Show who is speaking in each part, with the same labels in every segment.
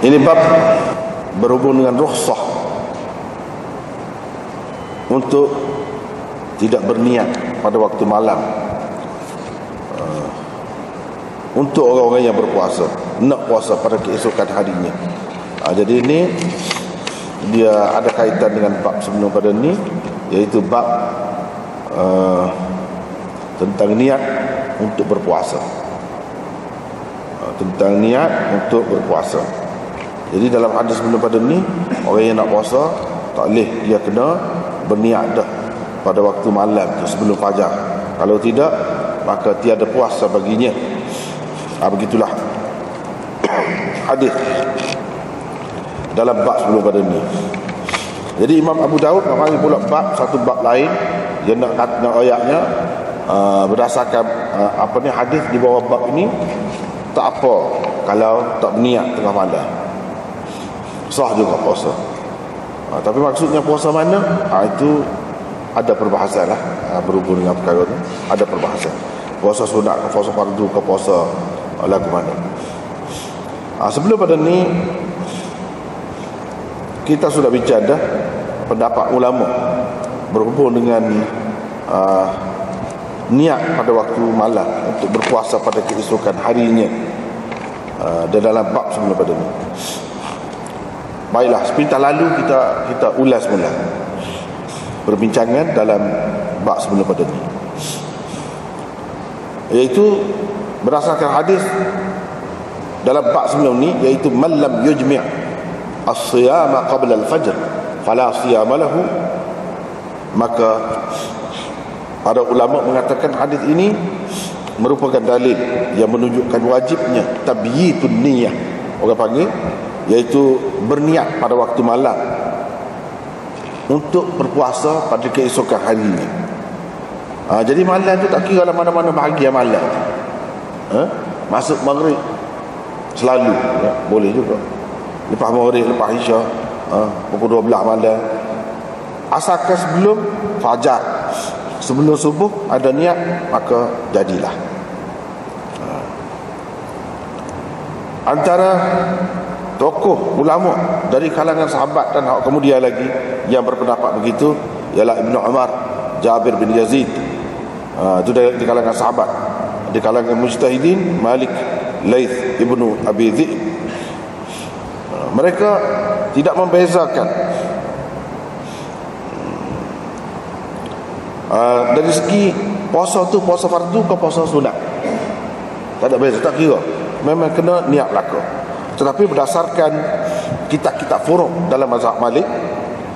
Speaker 1: Ini bab berhubung dengan rukhsah untuk tidak berniat pada waktu malam untuk orang-orang yang berpuasa, nak puasa pada keesokan harinya. Jadi ini dia ada kaitan dengan bab sebelum pada ni, iaitu bab tentang niat untuk berpuasa. Tentang niat untuk berpuasa. Jadi dalam hadis sebelum pada ni, orang yang nak puasa tak boleh, dia kena berniat dah pada waktu malam tu sebelum fajar. Kalau tidak, maka tiada puasa baginya. Begitulah hadis dalam bab sebelum pada ni. Jadi Imam Abu Daud mengambil pula satu bab lain yang nak ayatnya berdasarkan hadis di bawah bab ini. Tak apa kalau tak berniat tengah malam, sah juga puasa. Tapi maksudnya puasa mana? Itu ada perbahasan lah, berhubung dengan perkara tu ada perbahasan. Puasa sunat ke puasa fardu ke puasa lagu mana. Sebelum pada ni kita sudah bincang dah pendapat ulama berhubung dengan niat pada waktu malam untuk berpuasa pada keesokan harinya, dan dalam bab sebelum pada ni. Baiklah, sepintas lalu kita ulas mula perbincangan dalam bab sebelum pada ni, iaitu berdasarkan hadis dalam bab sebelum ni, iaitu man lam yujmi' as-siyama qabla al-fajr fala siyama lahu. Maka para ulama mengatakan hadis ini merupakan dalil yang menunjukkan wajibnya tabyitun niyyah, orang panggil, iaitu berniat pada waktu malam untuk berpuasa pada keesokan harinya. Jadi malam tu tak kira lah mana-mana bahagian malam. Masuk maghrib selalu boleh juga, lepas maghrib, lepas isyak, pukul 12 malam, asalkan sebelum fajar, sebelum subuh ada niat, maka jadilah. Antara tokoh ulama dari kalangan sahabat dan hak kemudian lagi yang berpendapat begitu ialah Ibnu Umar, Jabir bin Yazid. Itu di kalangan sahabat. Di kalangan mujtahidin, Malik, Laith Ibnu Abi Dhi'b. Mereka tidak membezakan dari segi puasa tu puasa fardu ke puasa sunat. Tak ada beza, tak kira, memang kena niat belaka. Tetapi berdasarkan kitab-kitab furu' dalam mazhab Malik,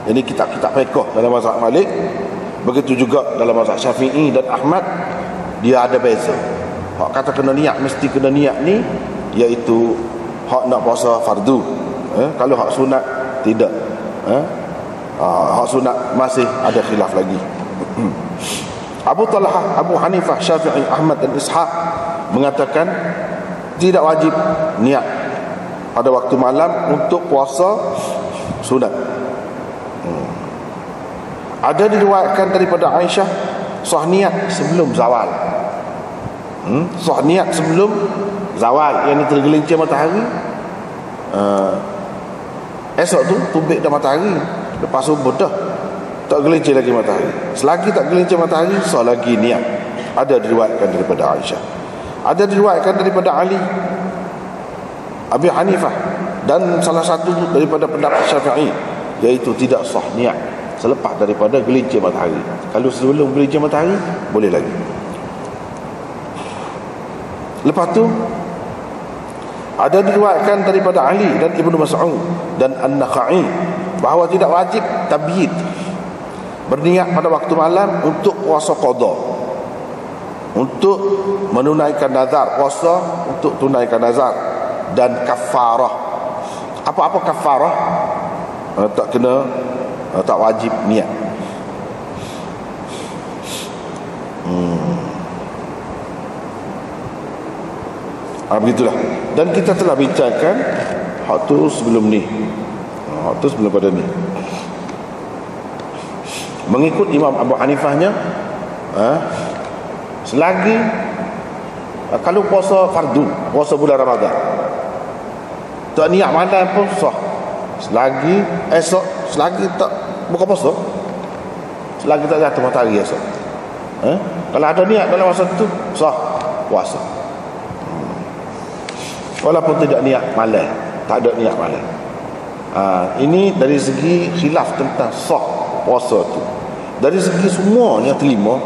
Speaker 1: ini kitab-kitab fiqh dalam mazhab Malik, begitu juga dalam mazhab Syafi'i dan Ahmad, dia ada beza. Hak kata kena niat, mesti kena niat ni, iaitu hak nak puasa fardu. Kalau hak sunat tidak. Hak sunat masih ada khilaf lagi. Abu Talhah, Abu Hanifah, Syafi'i, Ahmad dan Ishaq mengatakan tidak wajib niat pada waktu malam untuk puasa sunat. Ada diriwayatkan daripada Aisyah, sah niat sebelum zawal. Sah niat sebelum zawal, yang tergelincir matahari. Esok tu terbit dah matahari, lepas subuh dah tak gelincir lagi matahari. Selagi tak gelincir matahari, sah lagi niat. Ada diriwayatkan daripada Aisyah. Ada diriwayatkan daripada Ali, Abi Hanifah, dan salah satu daripada pendapat Syafi'i, iaitu tidak sah niat selepas daripada gelincir matahari. Kalau sebelum gelincir matahari, boleh lagi. Lepas tu ada diriwayatkan daripada Ali dan Ibnu Mas'ud dan An-Nakhai bahawa tidak wajib tabyid, berniat pada waktu malam untuk puasa qada, untuk menunaikan nazar, puasa untuk tunaikan nazar, dan kafarah. Apa-apa kafarah tak kena, tak wajib niat. Begitulah. Dan kita telah bincangkan hak tu sebelum ni, hak tu sebelum pada ni. Mengikut Imam Abu Hanifahnya, selagi kalau puasa fardu, puasa bulan Ramadan, Tak niat malam pun sah. Selagi esok, selagi tak buka puasa, selagi tak jatuh matahari esok. Kalau ada niat dalam masa tu, sah puasa. Walaupun tidak niat malam, tak ada niat malam. Ini dari segi khilaf tentang sah puasa tu. Dari segi semuanya terima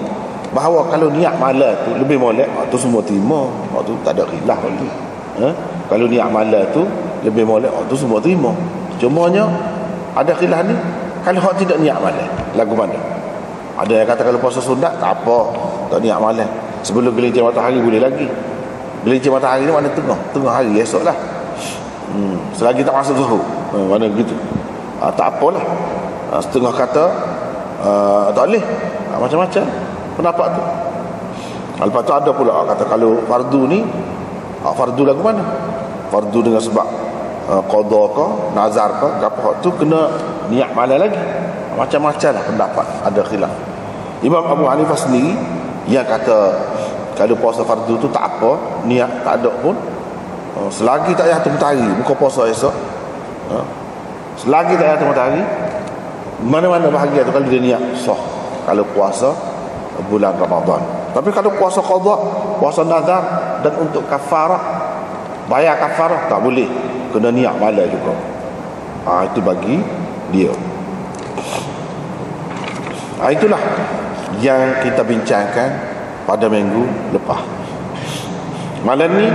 Speaker 1: bahawa kalau niat malam tu lebih molek, waktu semua terima, waktu tak ada khilaf lagi. Kalau niat malam tu lebih molek, waktu semua terima. Cumanya ada khilaf ni, kalau hak tidak niat malam, lagu mana? Ada yang kata kalau puasa sunat tak apa, tak niat malam. Sebelum gelincir matahari boleh lagi. Gelincir matahari ni mana tengah hari esok lah. Selagi tak masuk zuhur, mana begitu. Tak apalah. Setengah kata tak boleh. Macam-macam pendapat tu. Lepas tu ada pula kata kalau fardu ni, fardu lagu mana? Fardu dengan sebab qada ke, nazar ke, apa tu kena niat malam lagi. Macam-macam lah pendapat, ada khilaf. Imam Abu Hanifah sendiri yang kata kalau puasa fardu tu tak apa, niat tak ada pun, selagi tak jatuh matahari buka puasa esok, selagi tak jatuh matahari, mana-mana bahagia tu kalau dia niat sah kalau puasa bulan Ramadan. Tapi kalau puasa qada, puasa nazar dan untuk kafarah, bayar kafarah tak boleh, kena niat malam juga. Itu bagi dia. Itulah yang kita bincangkan pada minggu lepas. Malam ni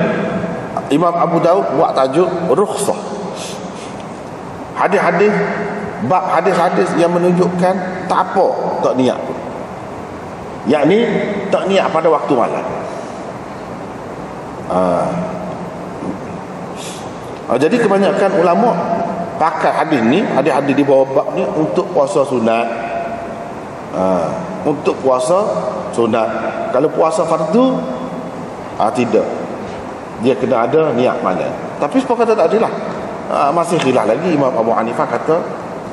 Speaker 1: Imam Abu Daud buat tajuk rukhsah. Hadis-hadis, bab hadis-hadis yang menunjukkan tak apa tak niat pun. Yakni tak niat pada waktu malam. Jadi kebanyakan ulama pakai hadis ni, hadis-hadis di bawah bab ni untuk puasa sunat. Untuk puasa sunat. Kalau puasa fardu, tidak, dia kena ada niat malam. Tapi sebab kata tak adalah, masih khilaf lagi. Imam Abu Hanifah kata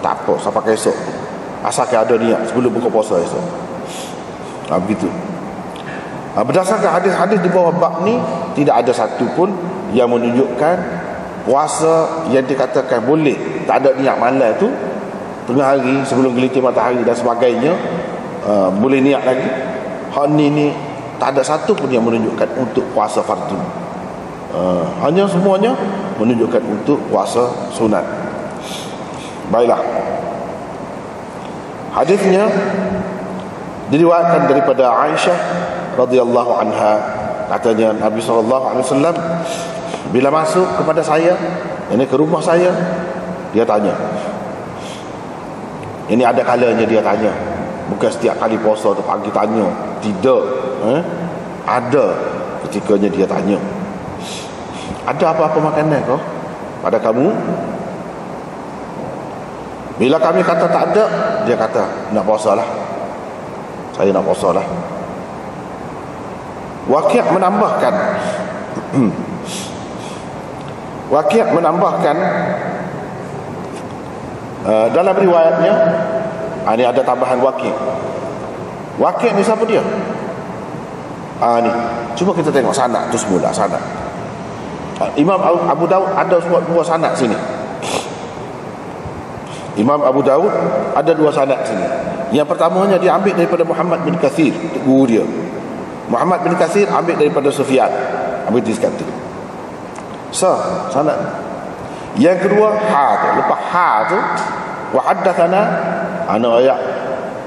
Speaker 1: tak apa, sampai esok, asalkan ada niat sebelum buka puasa esok. Begitu. Berdasarkan hadis-hadis di bawah bab ni, tidak ada satu pun yang menunjukkan puasa yang dikatakan boleh tak ada niat malam tu tengah hari sebelum gelincir matahari dan sebagainya, boleh niat lagi. Hak ni tak ada satu pun yang menunjukkan untuk puasa fardu. Hanya semuanya menunjukkan untuk puasa sunat. Baiklah, hadisnya diriwayatkan daripada Aisyah radhiyallahu anha, katanya Nabi SAW bila masuk kepada saya, ini ke rumah saya, dia tanya. Ini ada kalanya dia tanya, bukan setiap kali puasa tu pagi tanya, tidak. Ada ketikanya dia tanya, ada apa-apa makanan kau pada kamu? Bila kami kata tak ada, dia kata nak puasa lah, saya nak puasa lah. Waqi' menambahkan dalam riwayatnya, ini ada tambahan Waqi'. Waqi' ni siapa dia? Ni cuba kita tengok sanad tu semula. Sanad Imam Abu Daud ada dua sanad sini. Imam Abu Daud ada dua sanad sini. Yang pertamanya dia ambil daripada Muhammad bin Katsir, guru dia. Muhammad bin Katsir ambil daripada Sufyan, ambil di sekali. Sanad. Yang kedua tu, lepas tu wa haddatsana, ana ayat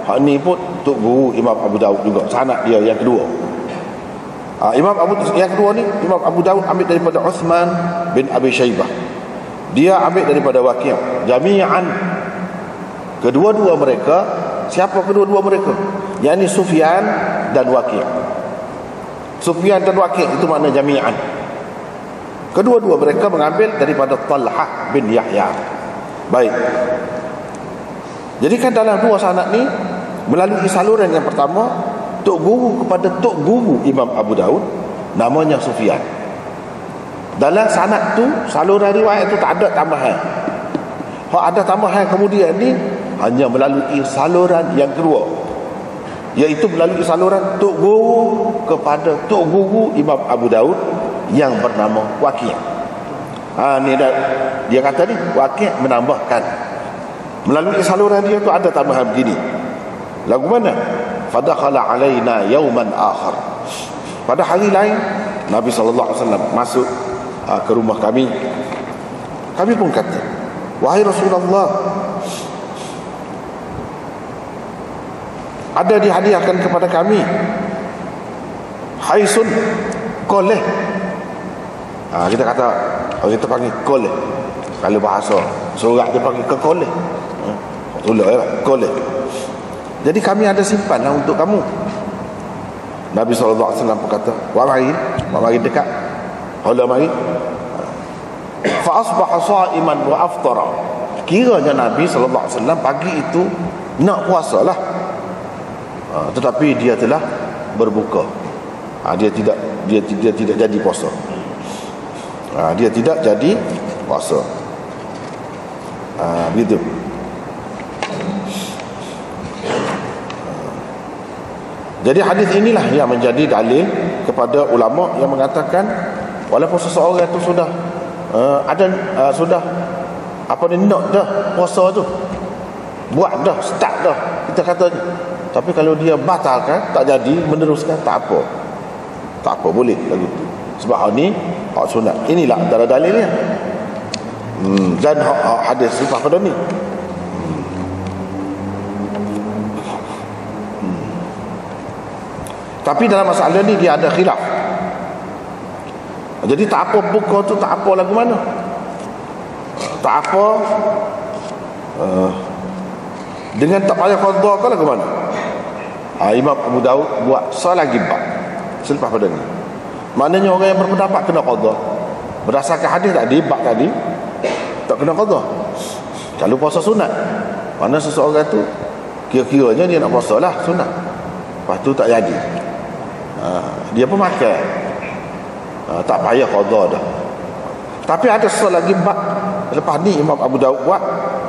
Speaker 1: hak ni pun untuk guru Imam Abu Daud juga, sanad dia yang kedua. Yang kedua ni Imam Abu Daud ambil daripada Uthman bin Abi Shaybah, dia ambil daripada Waqi'. Jami'an, kedua-dua mereka, siapa kedua-dua mereka? Yakni Sufyan dan Waqi'. Sufyan dan Waqi' itu makna jami'an. Kedua-dua mereka mengambil daripada Talhah bin Yahya. Baik. Jadi kan dalam dua sanad ni melalui saluran yang pertama, tok guru kepada tok guru Imam Abu Daud, namanya Sufyan. Dalam sanad tu, saluran riwayat tu tak ada tambahan. Ada tambahan kemudian ni hanya melalui saluran yang kedua, iaitu melalui saluran tok guru kepada tok guru Imam Abu Daud yang bernama Waqi'. Ni dia kata ni Waqi' menambahkan melalui saluran dia tu ada tambahan begini. Lagu mana? Fadakhala alaina yawman akhar. Pada hari lain Nabi sallallahu alaihi wasallam masuk ke rumah kami. Kami pun kata, wahai Rasulullah, ada dihadiahkan kepada kami haisun koleh. Kita kata, kita panggil koleh. Kalau bahasa surat dia panggil ke koleh. Betul ya, koleh. Jadi kami ada simpan lah untuk kamu. Nabi SAW pun kata, mari dekat. Hala mari. Fa asbaha sha'iman wa aftara. Kiranya Nabi SAW pagi itu nak puasa lah. Tetapi dia telah berbuka. Dia tidak jadi puasa. Dia tidak jadi puasa. Begitu. Jadi hadis inilah yang menjadi dalil kepada ulama yang mengatakan walaupun seseorang itu sudah sudah nak dah puasa tu, buat dah, start dah, kita kata ni. Tapi kalau dia batalkan, tak jadi meneruskan, tak apa, boleh lagu tu. Sebab hak ni hak sunat. Inilah antara dalilnya. Dan hak hadis lepas pada ni. Tapi dalam masalah ni dia ada khilaf. Jadi tak apa buka tu, tak apa lagu mana. Tak apa dengan tak payah qadha ke lagu mana. Imam Abu Daud buat selagi bab selepas pada ni. Maknanya orang yang berpendapat kena qadha. Berdasarkan hadis tadi, bab tadi, tak kena qadha. Kalau puasa sunat, mana seseorang tu kira-kiranya dia nak puasa lah sunat, lepas tu tak jadi, dia pun makan, tak payah qadha dah. Tapi ada lagi bab lepas ni Imam Abu Daud buat,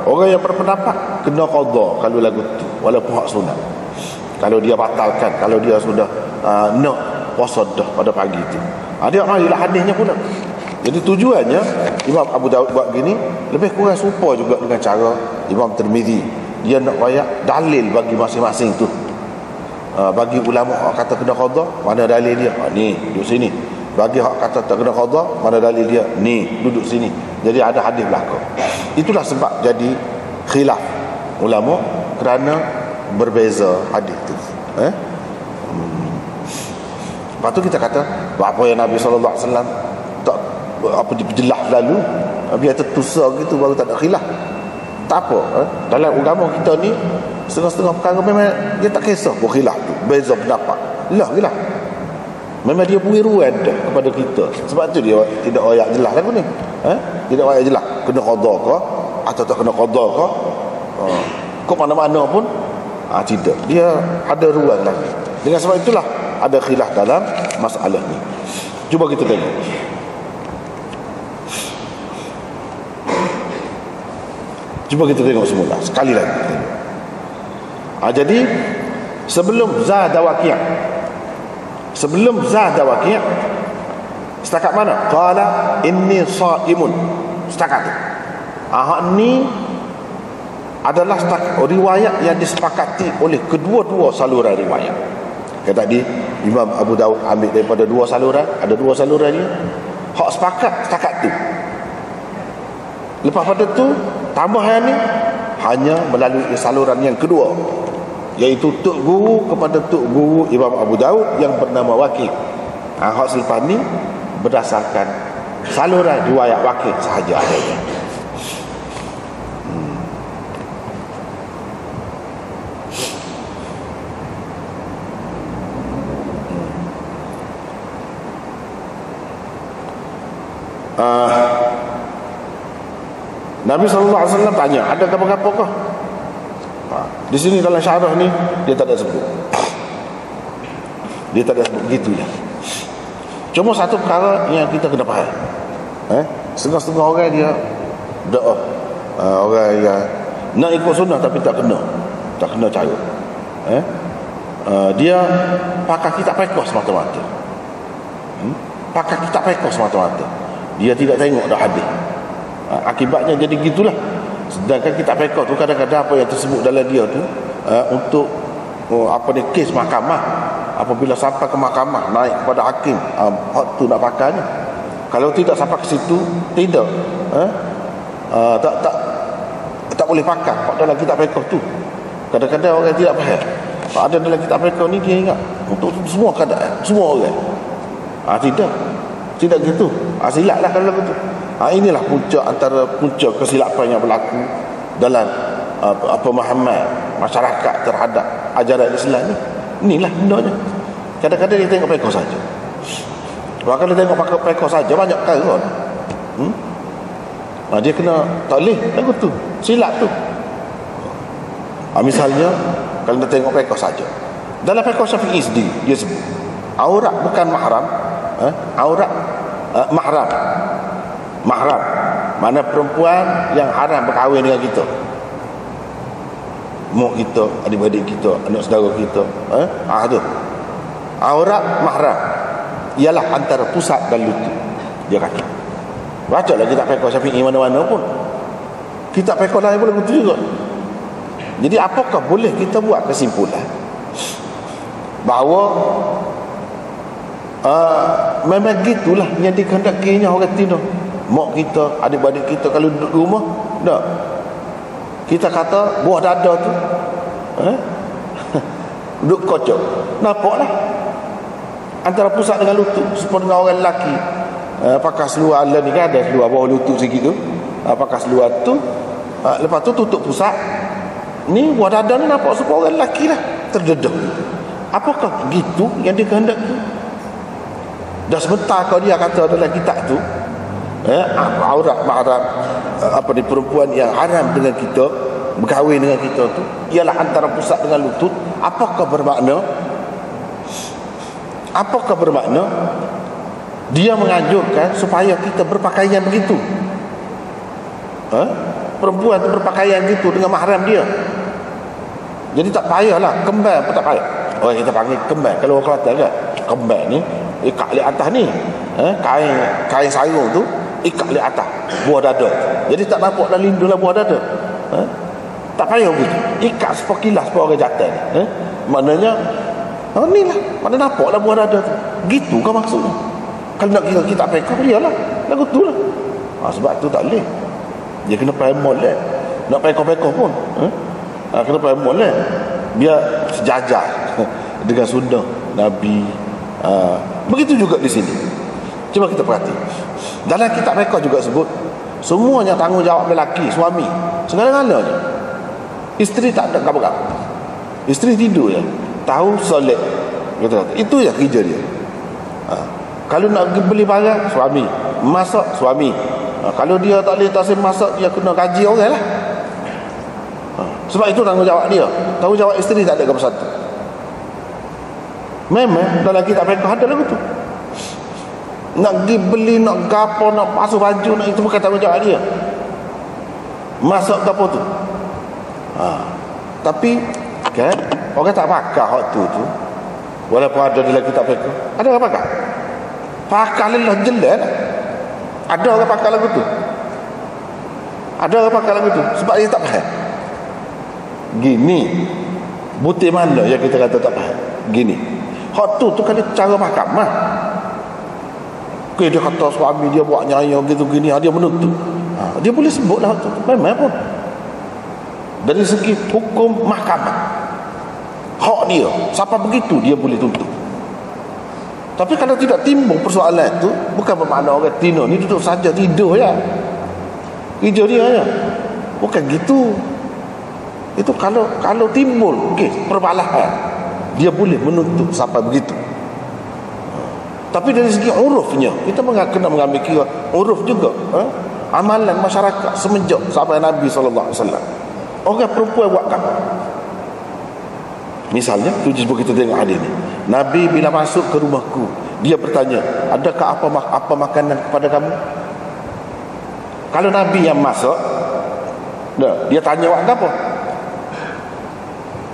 Speaker 1: orang yang berpendapat kena qadha kalau lagu tu walaupun hak sunat. Kalau dia batalkan, kalau dia sudah nak puasa dah pada pagi tu, dia marilah hadisnya pula. Jadi tujuannya Imam Abu Daud buat gini lebih kurang serupa juga dengan cara Imam Tirmizi. Dia nak wayak dalil bagi masing-masing tu. Bagi ulama hak kata kena qadha, mana dalil dia? Ni duduk sini. Bagi hak kata tak kena qadha, mana dalil dia? Ni duduk sini. Jadi ada hadis belakang. Itulah sebab jadi khilaf ulama kerana berbeza hadis tu. Lepas tu kita kata apa yang Nabi SAW tak diperjelas lalu, biar tertusa gitu baru tak ada khilaf. Tak apa. Dalam agama kita ni setengah-setengah perkara memang dia tak kisah pun khilaf tu, beza pendapat. Khilaf. Memang dia beri ruang dah kepada kita. Sebab tu dia tidak ayat jelas lagu ni. Tidak ayat jelas kena qadha ke atau tak kena qadha ke. Kok mana-mana pun tidak. Dia ada ruang lagi. Dengan sebab itulah ada khilaf dalam masalah ni. Cuba kita tengok. Cuba kita tengok semula sekali lagi. Jadi sebelum zada Waqi', setakat mana? Qala inni sha'imun. Setakat tu. Ni adalah riwayat yang disepakati oleh kedua-dua saluran riwayat. Kata tadi Imam Abu Daud ambil daripada dua saluran, ada dua saluran ni. Hak setakat tu. Lepas pada tu tambahan ni hanya melalui saluran yang kedua, iaitu tok guru kepada tok guru Imam Abu Daud yang bernama Waqi'. Hak selepas ni berdasarkan saluran riwayat Waqi' sahaja adanya. Nabi SAW tanya, ada apa-apa kah? Di sini dalam syarah ni dia tak ada sebut. Dia tak ada sebut gitu je. Cuma satu perkara yang kita kena faham. Setengah-setengah orang dia doa, orang yang nak ikut sunnah tapi tak kena cara. Dia pakai kitab fiqh semata-mata. Dia tidak tengok dah hadis. Akibatnya jadi gitulah. Sedangkan kitab fiqh tu kadang-kadang apa yang tersebut dalam dia tu untuk kes mahkamah, apabila sampai ke mahkamah naik kepada hakim, hak tu nak pakai ni. Kalau tidak sampai ke situ, tidak tak boleh pakai hak dalam kitab fiqh tu. Kadang-kadang orang tidak faham. Ada dalam kitab fiqh ni dia ingat untuk semua keadaan, semua orang. Tidak gitu. Silaplah kalau gitu. Inilah antara punca kesilapan yang berlaku dalam pemahaman masyarakat terhadap ajaran Islam ni. Inilah bendanya. Kadang-kadang dia tengok fiqh saja. Bahkan dia tengok fiqh saja banyak perkara. Dia kena tak boleh lagu tu. Silap tu. Misalnya kalau dia tengok fiqh saja. Dalam fiqh Syafi'i sendiri dia sebut aurat bukan mahram, aurat mahram mana perempuan yang haram berkahwin dengan kita, mak kita, adik-adik kita, anak saudara kita, tu aurat mahram ialah antara pusat dan lutut. Dia kata, baca lah kitab fiqh Syafi'i mana-mana pun, kitab fiqh lain pun begitu juga. Jadi apakah boleh kita buat kesimpulan bahawa memang gitulah yang dikehendakinya orang Tino, mak kita, adik-adik kita kalau duduk rumah dah kita kata buah dada tu duduk kocok, nampaklah antara pusat dengan lutut. Seperti dengan orang lelaki pakai seluar ala ni kan, ada seluar bawah lutut sikit tu, pakai seluar tu, lepas tu tutup pusat ni, buah dada ni nampak seperti orang lelaki lah, terdedah. Apakah gitu yang dikehendaki? Dah sebentar kalau dia kata dalam kitab tu aurat mahram di perempuan yang haram dengan kita, berkahwin dengan kita tu ialah antara pusat dengan lutut. Apakah bermakna dia menganjurkan supaya kita berpakaian begitu, perempuan tu berpakaian gitu dengan mahram dia. Jadi tak payahlah kembang pun tak payah. Kita panggil kembang kalau orang Kelantan kan, kembang ni ikat di atas ni, kain sarung tu ikat di atas buah dada, jadi tak nampak dah lindu lah buah dada. Tak payah begitu, ikat seperkilas seperti orang jantan ni, maknanya ni lah, mana nampak lah buah dada tu. Gitu kan maksudnya? Kalau nak kira kita fiqh dia lah lagu tu lah. Sebab tu tak boleh, dia kena pakai molek nak fiqh pun, kena pakai molek biar sejajar dengan sunnah Nabi. Begitu juga di sini. Cuba kita perhati dalam kitab mereka juga sebut semuanya tanggungjawab lelaki, suami segala-galanya. Isteri tak ada apa-apa, isteri tidur je, tahu solat, kata itu je kerja dia. Kalau nak beli barang, suami. Masak, suami. Kalau dia tak boleh tasik masak, dia kena gaji orang lah. Sebab itu tanggungjawab dia. Tanggungjawab isteri tak ada ke satu. Memang dalam kitab mereka ada lagu tu. Nak pergi beli, nak gapo, nak basuh baju, nak itu bukan tanggungjawab dia. Masak gapo tu. Tapi kan orang tak pakai hak tu. Walaupun ada dalam kitab mereka, ada orang pakai. Pakai lelah jelas. Ada orang pakai lagu tu. Ada orang pakai lagu tu sebab dia tak faham. Gini, butir mana yang kita kata tak faham? Gini, hak tu kan cara mahkamah. Dia kata suami dia buat nyaya gitu gini, dia menuntut. Dia boleh sebutlah hak tu. Memang pun dari segi hukum mahkamah, hak dia siapa begitu dia boleh tuntut. Tapi kalau tidak timbul persoalan itu, bukan bermakna orang Tino ni duduk saja tidur ya, hijau dia ya, bukan gitu. Itu kalau timbul perbalahan, dia boleh menuntut sampai begitu. Tapi dari segi urufnya, kita kena mengambil kira uruf juga, amalan masyarakat semenjak sahabat Nabi SAW. Orang perempuan buat apa? Misalnya, kita tengok hadis ni. Nabi bila masuk ke rumahku, dia bertanya, adakah apa makanan kepada kamu? Kalau Nabi yang masuk, dia tanya buat apa?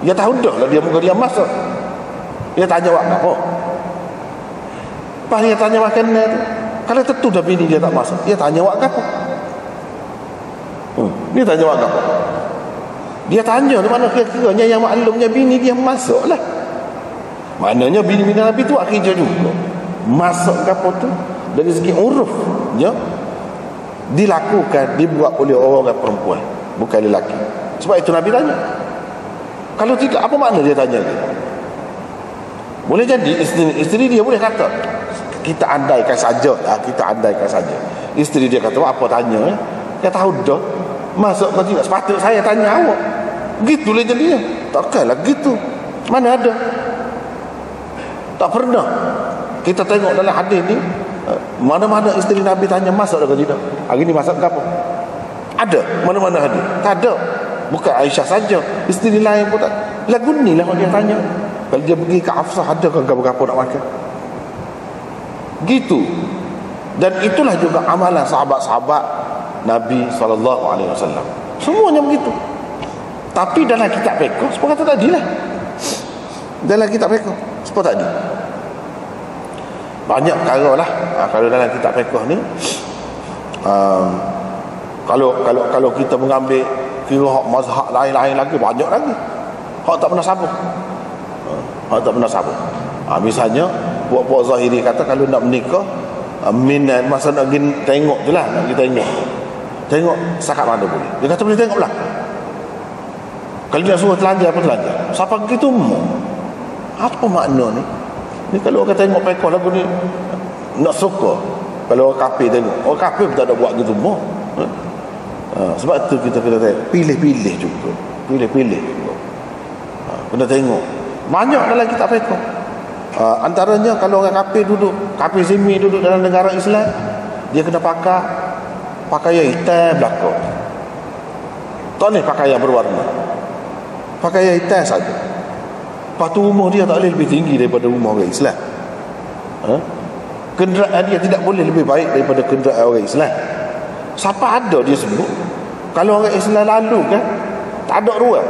Speaker 1: Dia tahu dah lah dia muka dia masuk. Dia tanya buat apa? Pas dia tanya makanan tu, Kalau tentu dah bini dia tak masuk, dia tanya awak apa? Dia tanya awak apa? Dia tanya di mana kira-kiranya yang maklumnya bini dia masuk lah. Maknanya bini-bini Nabi tu buat kerja juga. Masuk ke apa tu dari segi urufnya dilakukan, dibuat oleh orang perempuan, bukan lelaki. Sebab itu Nabi tanya. Kalau tidak, apa makna dia tanya dia? Boleh jadi isteri dia boleh kata, kita andaikan saja lah, kita andaikan saja. Isteri dia kata, apa tanya? Dia tahu dah masuk ke tidak, sepatutnya saya tanya awak. Gitulah jadinya. Takkanlah gitu. Mana ada? Tak pernah. Kita tengok dalam hadis ni, mana-mana isteri Nabi tanya masuk ke tidak. Hari ni masuk ke apa? Ada? Mana-mana hadis? Tak ada. Bukan Aisyah saja, isteri lain pun tak. Lagu ni lah dia tanya. Kalau dia pergi ke Hafsah, ada ke apa-apa nak makan? Gitu. Dan itulah juga amalan sahabat-sahabat Nabi SAW. Semuanya begitu. Tapi dalam kitab fiqh seperti kata tadi lah. Dalam kitab fiqh seperti tadi banyak perkara lah. Kalau dalam kitab fiqh ni kalau kita mengambil kira hak mazhab lain-lain lagi, banyak lagi hak tak pernah sabuk. Hak tak pernah sabuk. Misalnya puak-puak Zahiri kata kalau nak menikah minat masa nak pergi tengok je lah, nak pergi tengok sakat mana boleh. Dia kata boleh tengok lah. Kalau dia suruh telanjang, apa telanjang? Siapa gitu mu? Apa makna ni? Ni kalau orang tengok pekoh lagu ni nak suka. Kalau orang kafir tengok, orang kafir pun tak ada buat gitu mu. Sebab tu kita kena tengok, pilih-pilih juga. Pilih-pilih juga. Kena tengok. Banyak dalam kitab pekoh. Antaranya kalau orang kafir duduk, kafir zimmi duduk dalam negara Islam, dia kena pakai pakaian hitam belakang. Tak boleh pakaian berwarna. Pakaian hitam saja. Lepas tu umur dia tak boleh lebih tinggi daripada umur orang Islam. Kenderaan dia tidak boleh lebih baik daripada kenderaan orang Islam. Siapa ada dia sebut, kalau orang Islam lalu kan, tak ada ruang.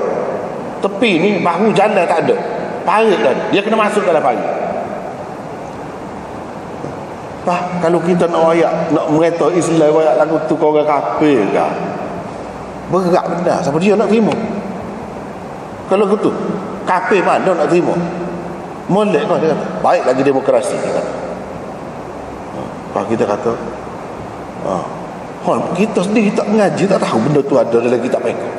Speaker 1: Tepi ni bahu jalan tak ada, parit kan, dia kena masuk dalam parit. Kalau kita nak wayak, nak mereta Islam wayak lagu tu kau orang kafir kan, berat benar. Siapa dia nak terima? Kalau gitu kafir mana nak terima? Molek kau, dia kata baik lagi demokrasi, dia kata. Kita kata kita sendiri tak mengaji, tak tahu benda tu ada dalam kitab mereka.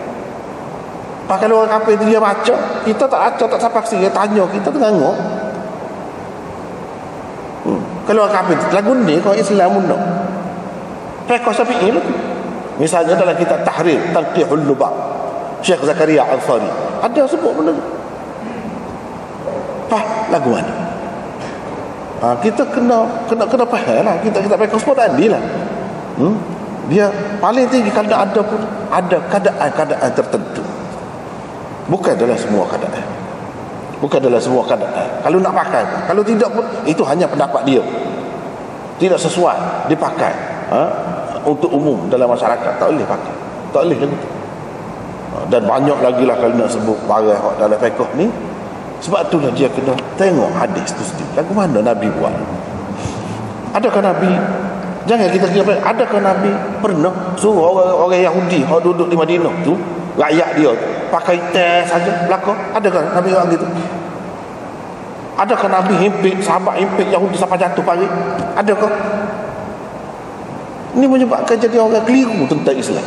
Speaker 1: Kalau orang kafir tu dia baca, kita tak baca, tak saksi, dia tanya kita tengok. Kalau orang kafir lagu ni kau Islam muno. Fiqh Syafi'i lah. Misalnya dalam kitab Tahrir Tanqihul Lubab Syekh Zakaria Ansari ada sebut benda tu. Lagu mana? Kita kena faham lah. Kita fiqh sebut tadi lah. Dia paling tinggi kalau ada pun ada keadaan tertentu. Bukan dalam semua keadaan. Bukan dalam semua keadaan. Kalau nak pakai, kalau tidak pun itu hanya pendapat dia. Tidak sesuai dipakai untuk umum dalam masyarakat, tak boleh pakai. Tak boleh lagu tu. Dan banyak lagi lah kalau nak sebut barang dalam fiqh ni. Sebab itulah dia kena tengok hadis tu sendiri. Lagu mana Nabi buat? Adakah Nabi, jangan kita kira, adakah Nabi pernah suruh orang Yahudi yang duduk di Madinah tu, rakyat dia pakai teh saja belakang? Adakah Nabi buat gitu? Adakah Nabi himpit sahabat, himpit Yahudi sampai jatuh parit? Adakah? Ini menyebabkan jadi orang keliru tentang Islam.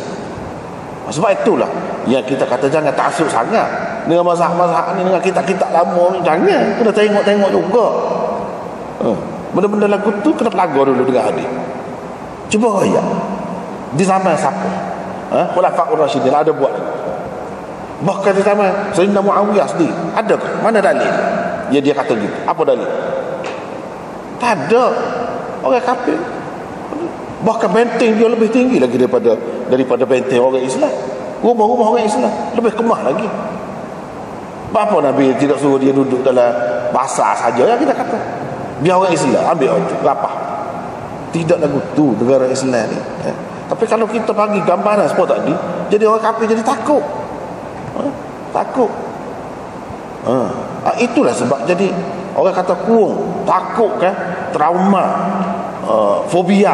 Speaker 1: Sebab itulah yang kita kata jangan taksub sangat dengan mazhab-mazhab ni, dengan kitab-kitab lama ni. Jangan, kena tengok-tengok juga. Benda-benda lagu tu kena pelagar dulu dengan hadis. Cuba ayat di zaman siapa? Khulafaur Rasyidin ada buat. Bahkan di zaman Sayyidina Muawiyah sendiri ada ke? Mana dalil? Ya dia kata gitu. Apa dalil? Tak ada. Orang kafir. Bahkan benteng dia lebih tinggi lagi daripada benteng orang Islam. Rumah-rumah orang Islam lebih kemah lagi. Apa Nabi tidak suruh dia duduk dalam basah saja yang kita kata? Biar orang Islam ambil itu lapah. Tidak lagu tu negara Islam ni. Tapi kalau kita bagi gambaran seperti tadi, jadi orang kafir jadi takut. Takut. Itulah sebab jadi orang kata kuung, takut kan, trauma. fobia,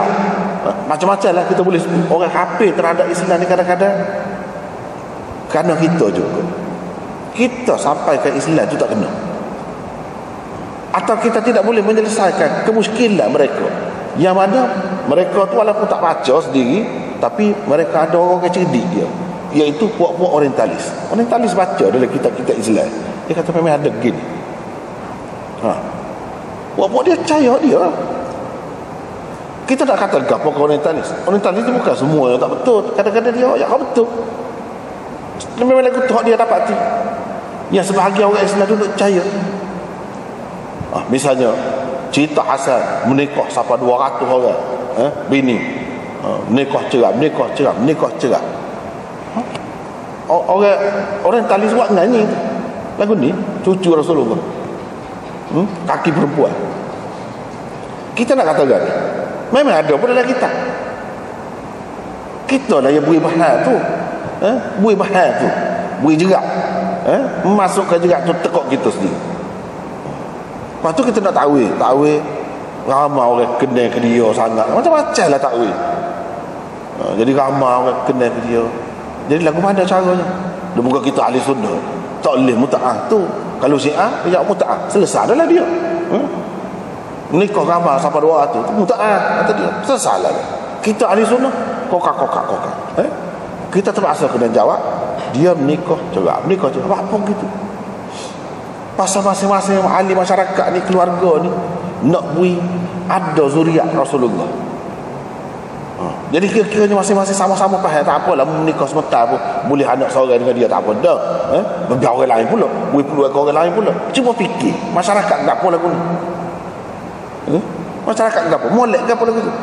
Speaker 1: macam-macam lah kita boleh sebut. Orang kafir terhadap Islam ni kadang-kadang kerana kita juga, kita sampai ke Islam tu tak kena, atau kita tidak boleh menyelesaikan kemuskilan mereka, yang mana mereka tu walaupun tak baca sendiri, tapi mereka ada orang yang cerdik dia, iaitu puak-puak orientalis. Orientalis baca dalam kitab-kitab Islam, dia kata memang ada gini. Puak-puak dia percaya dia. Kita tak kata gapo ke orientalis. Orientalis itu bukan semua yang tak betul. Kadang-kadang dia yang betul. Memang lagu tu dia dapati. Yang sebahagian orang Islam dulu percaya. Misalnya cerita Hasan menikah sampai 200 orang, bini. Menikah cerai. Orang orientalis buat nyanyi lagu ni, cucu Rasulullah. Kaki perempuan. Kita nak katakan memang ada pun dalam kitab. Kita lah yang bui bahan tu, bui bahan tu, bui jerak, masuk ke jerak tu tekuk kita sendiri. Lepas tu kita nak takwil ramai orang kenal ke dia sangat, macam-macam lah takwil. Jadi ramai orang kenal ke dia. Jadi lagu mana caranya? Dia bukan kita ahli sunnah tak boleh muta'ah tu. Kalau Syiah dia muta'ah, selesai dah lah dia. Nikah ramai sampai 200 tu muta'ah kata dia, selesai lah. Kita ahli sunnah kokak. Kita terpaksa kena jawab, dia menikah cerai, apa gitu. Pasal masing-masing ahli masyarakat ni, keluarga ni nak bui ada zuriat Rasulullah. Jadi kira-kiranya masing-masing sama-sama faham, tak apalah menikah sebentar pun boleh anak seorang dengan dia, tak apa dah. Biar orang lain pula, bui peluang ke orang lain pula. Cuba fikir masyarakat gapo lagu ni. Masyarakat gapo molek gapo lagu tu.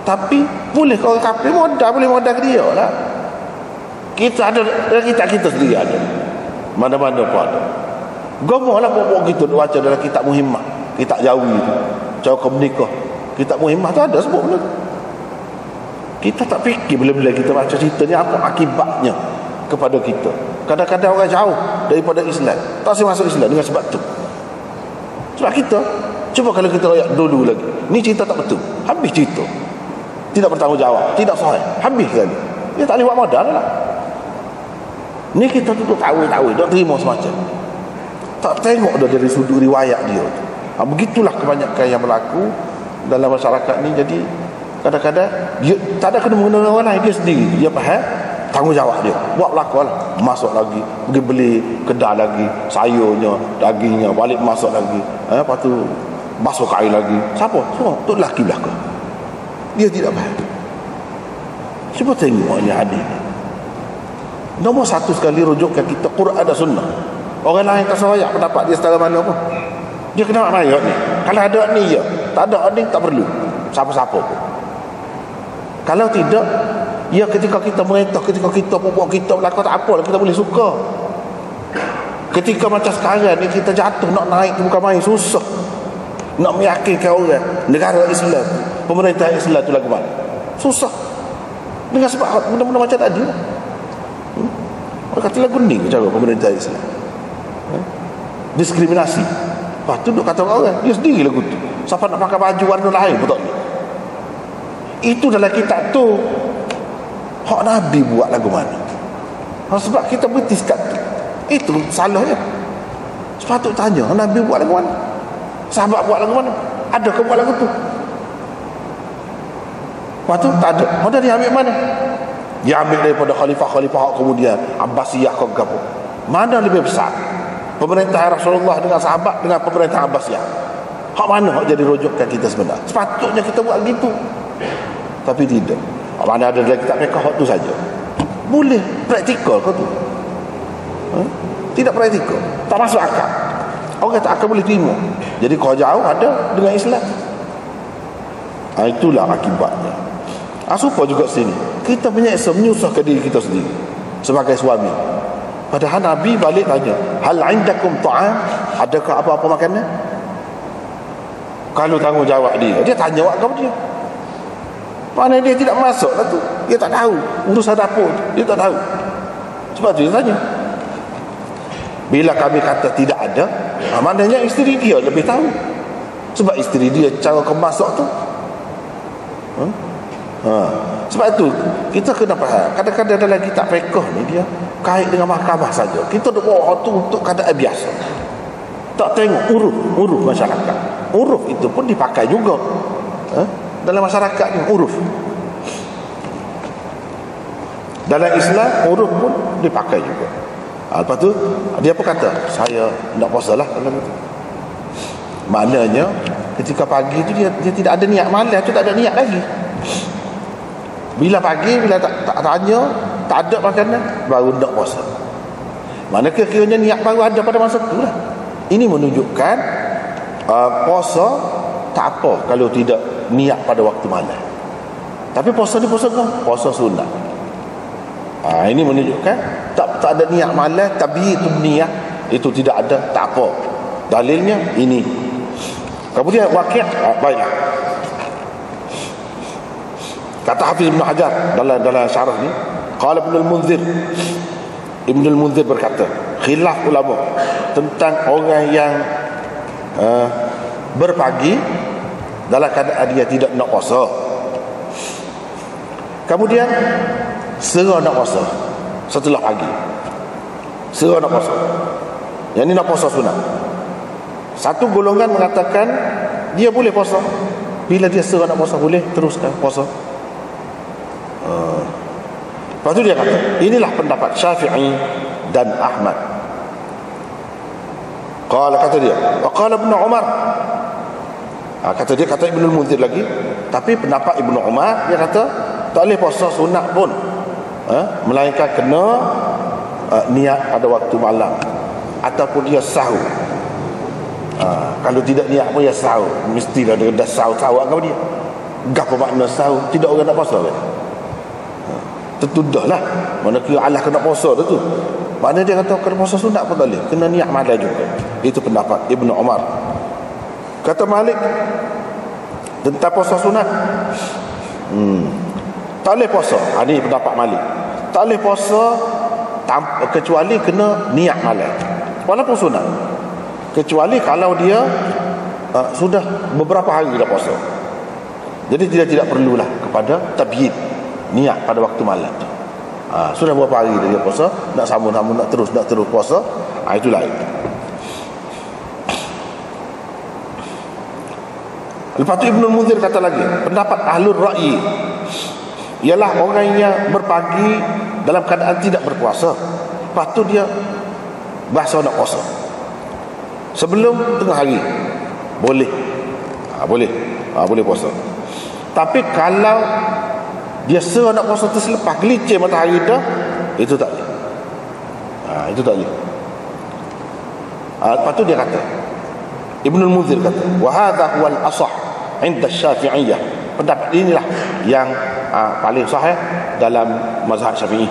Speaker 1: Tapi boleh kalau kafir boleh modal ke dia lah. Kita ada, kita sendiri ada. Mana-mana pun ada. Gomohlah pokok kita baca dalam kitab Muhimmah, kitab Jawi tu. Cara menikah. Kitab Muhimmah tu ada sebut benda tu. Kita tak fikir bila-bila kita baca cerita ni apa akibatnya kepada kita. Kadang-kadang orang jauh daripada Islam tak masuk Islam dengan sebab tu. Sebab kita, cuba kalau kita royak dulu lagi, ni cerita tak betul, habis cerita, tidak bertanggungjawab, tidak sahih, habis sekali. Dia tak boleh buat modal lah. Ni kita tutup tahu, tak terima semacam, tak tengok dah dari sudut riwayat dia tu. Begitulah kebanyakan yang berlaku dalam masyarakat ni. Jadi kadang-kadang dia tak ada kena mengenal orang lain, dia sendiri dia faham tanggungjawab dia, buat belakang lah, masuk lagi, pergi beli kedai lagi, sayurnya, dagingnya, balik masuk lagi, lepas tu basuh kain lagi. Siapa? Semua tu lelaki belakang, dia tidak faham. Cuba tengok ni hadis ni. Nombor satu sekali rujukkan kita Quran dan Sunnah. Orang lain tak sahayak pendapat dia setara mana pun, dia kena nak mayat ni. Kalau ada ni ya, tak ada ni tak perlu siapa-siapa pun. Kalau tidak, ya ketika kita merintah, ketika kita buat kita berlaku tak apa, kita boleh suka. Ketika macam sekarang ni kita jatuh nak naik bukan main, susah nak meyakinkan orang negara Islam, pemerintah Islam tu lagu mana, susah dengan sebab benda-benda macam tadi. Orang kata lagu ni cara pemerintah Islam, diskriminasi. Lepas tu duk kata orang, dia sendiri lagu tu, siapa nak pakai baju warna lain pun tak boleh. Itu dalam kitab tu hak Nabi buat lagu mana. Sebab kita bertiskat itu salahnya. Sepatut tanya Nabi buat lagu mana, sahabat buat lagu mana, ada ke buat lagu tu? Lepas tu tak ada. Mana dia ambil mana? Dia ambil daripada khalifah kemudian Abbasiyah ke apa? Mana lebih besar, pemerintah Rasulullah dengan sahabat dengan pemerintah Abbasiyah? Hak mana hak jadi rujukan kita sebenar? Sepatutnya kita buat gitu, tapi tidak. Mana ada dalam kitab mereka hak tu saja. Boleh praktikal ke tu? Tidak praktikal, tak masuk akal. Orang tak akan boleh terima. Jadi kau jauh ada dengan Islam. Itulah akibatnya. Supaya juga sini kita menyeksa, menyusahkan diri kita sendiri sebagai suami. Padahal Nabi balik tanya, hal indakum ta'am, adakah apa-apa makanan? Kalau tanggungjawab dia tanya awak kepada dia. Mana dia tidak masuk lah tu, dia tak tahu urusan dapur tu, dia tak tahu. Sebab tu dia tanya. Bila kami kata tidak ada, maknanya isteri dia lebih tahu. Sebab isteri dia cara kemasak tu. Sebab itu kita kena faham, kadang-kadang dalam kitab fiqh ni dia kait dengan mahkamah saja. Kita duk bawa tu untuk keadaan biasa. Tak tengok uruf masyarakat. Uruf itu pun dipakai juga dalam masyarakat ni, uruf. Dalam Islam uruf pun dipakai juga. Lepas tu dia pun kata saya nak puasa lah. Maknanya ketika pagi tu dia tidak ada niat, malam tu tak ada niat lagi. Bila pagi, bila tak tanya, tak ada makanan, baru nak puasa. Mana kira-kiranya niat baru ada pada masa tu lah. Ini menunjukkan puasa tak apa kalau tidak niat pada waktu malam. Tapi puasa ni puasa kan? Puasa sunat. Ini menunjukkan tak ada niat malam, tapi itu niat itu tidak ada, tak apa. Dalilnya ini. Kemudian Waqi', baiklah. Kata Hafiz Ibn Hajar dalam syarah ni, qala Ibn al-Munzir berkata, khilaf ulama tentang orang yang berpagi dalam keadaan dia tidak nak puasa, kemudian serah nak puasa setelah pagi, serah nak puasa, yang ni nak puasa sunat. Satu golongan mengatakan dia boleh puasa, bila dia serah nak puasa boleh teruskan puasa. Lepas tu dia kata, inilah pendapat Syafi'i dan Ahmad. Kata dia, qala Ibn Umar. Kata Ibn al-Munzir lagi, tapi pendapat Ibn Umar dia kata tak boleh puasa sunat pun, melainkan kena niat pada waktu malam ataupun dia sahur. Kalau tidak niat pun dia sahur, mestilah dia dah sahur apa dia. Gapo makna sahur? Tidak orang nak puasa kan? Tertudah lah. Mana kira Allah kena puasa tu. Mana dia kata kena puasa sunat pun tak boleh, kena niat malam juga. Itu pendapat Ibn Umar. Kata Malik tentang puasa sunat, tak boleh puasa. Ini pendapat Malik. Tak boleh puasa kecuali kena niat malam, walaupun sunat. Kecuali kalau dia sudah beberapa hari dah puasa. Jadi dia tidak perlulah kepada tabyid, niat pada waktu malam tu. Sudah berapa hari dia puasa, nak sambung nak terus puasa, itu lain. Lepas tu Ibn al-Munzir kata lagi, pendapat ahlul ra'yi ialah orang yang berpagi dalam keadaan tidak berpuasa, lepas tu dia bahasa nak puasa sebelum tengah hari, boleh. Boleh puasa. Tapi kalau dia serah nak puasa tu selepas gelicir matahari dah, itu tak boleh. Itu tak boleh. Lepas tu dia kata, Ibn al-Munzir kata, wa hadha huwal asah 'inda Syafi'iyah. Pendapat inilah yang paling sahih dalam mazhab Syafi'i.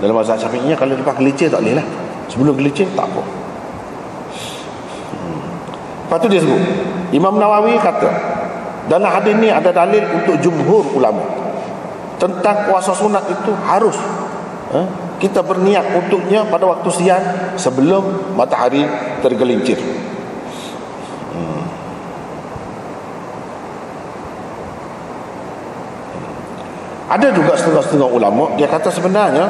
Speaker 1: Dalam mazhab Syafi'iyah kalau lepas gelicir tak boleh lah. Sebelum gelicir tak apa. Lepas tu dia sebut, Imam Nawawi kata, dalam hadis ni ada dalil untuk jumhur ulama tentang puasa sunat itu harus kita berniat untuknya pada waktu siang sebelum matahari tergelincir. Ada juga setengah-setengah ulama dia kata sebenarnya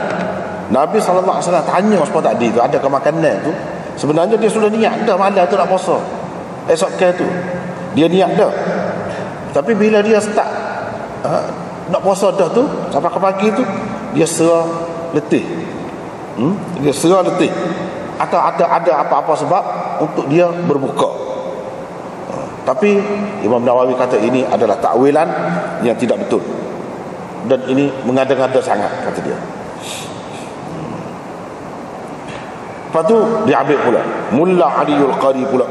Speaker 1: Nabi SAW tanya sebab tadi tu ada ke makanan tu, sebenarnya dia sudah niat dah malam tu nak puasa, esok ke tu dia niat dah, tapi bila dia start nak puasa dah tu sampai ke pagi tu dia serah letih. Dia serah letih atau ada apa-apa sebab untuk dia berbuka. Tapi Imam Nawawi kata ini adalah takwilan yang tidak betul, dan ini mengada-ngada sangat, kata dia. Lepas tu diambil pula Mullah Aliul Qari pula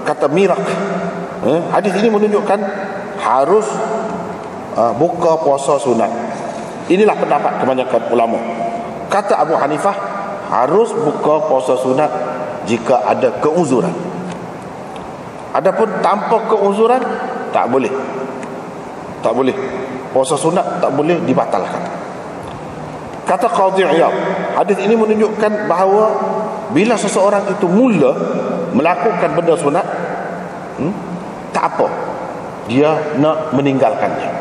Speaker 1: kata mirak. Hadis ini menunjukkan harus buka puasa sunat. Inilah pendapat kebanyakan ulama. Kata Abu Hanifah, harus buka puasa sunat jika ada keuzuran. Adapun tanpa keuzuran tak boleh. Tak boleh. Puasa sunat tak boleh dibatalkan. Kata Qadhi Iyad, hadis ini menunjukkan bahawa bila seseorang itu mula melakukan benda sunat, tak apa dia nak meninggalkannya,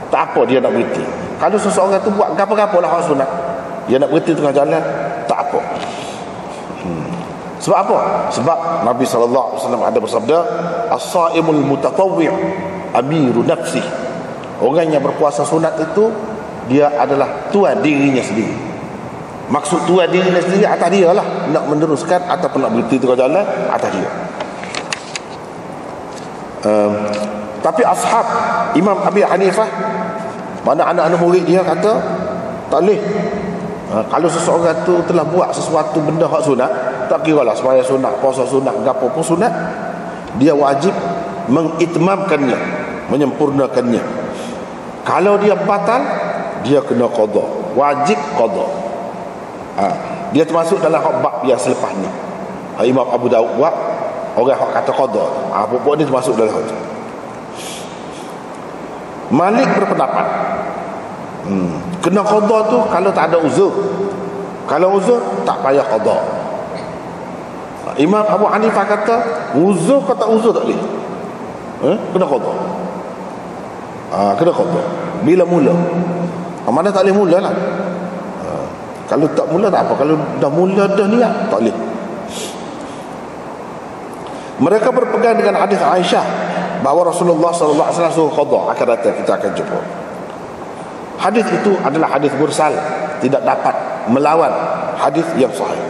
Speaker 1: tak apa dia nak berhenti. Kalau seseorang tu buat apa-apa lah hak sunat, dia nak berhenti tengah jalan, tak apa. Sebab apa? Sebab Nabi SAW ada bersabda, as-saimul mutatawwi' amiru nafsi. Orang yang berpuasa sunat itu dia adalah tuan dirinya sendiri. Maksud tuan dirinya sendiri atas dia lah, nak meneruskan ataupun nak berhenti tengah jalan, atas dia. Tapi ashab Imam Abi Hanifah, mana anak-anak murid dia kata tak boleh. Kalau seseorang tu telah buat sesuatu benda hak sunat, tak kira lah sembahyang sunat, puasa sunat, gapo pun sunat, dia wajib mengitmamkannya, menyempurnakannya. Kalau dia batal, dia kena qada, wajib qada. Dia termasuk dalam hak bab yang selepas ni. Imam Abu Daud buat, orang hak kata qada, pokok dia termasuk dalam hak tu. Malik berpendapat kena qada tu kalau tak ada uzur. Kalau uzur tak payah qada. Imam Abu Hanifah kata uzur kata uzur tak boleh, kena qada. Kena qada bila mula. Mana tak boleh mula lah. Kalau tak mula tak apa, kalau dah mula dah niat tak boleh. Mereka berpegang dengan hadis Aisyah bahawa Rasulullah sallallahu alaihi wasallam suruh qada. Akan datang kita akan jumpa. Hadis itu adalah hadis mursal, tidak dapat melawan hadis yang sahih.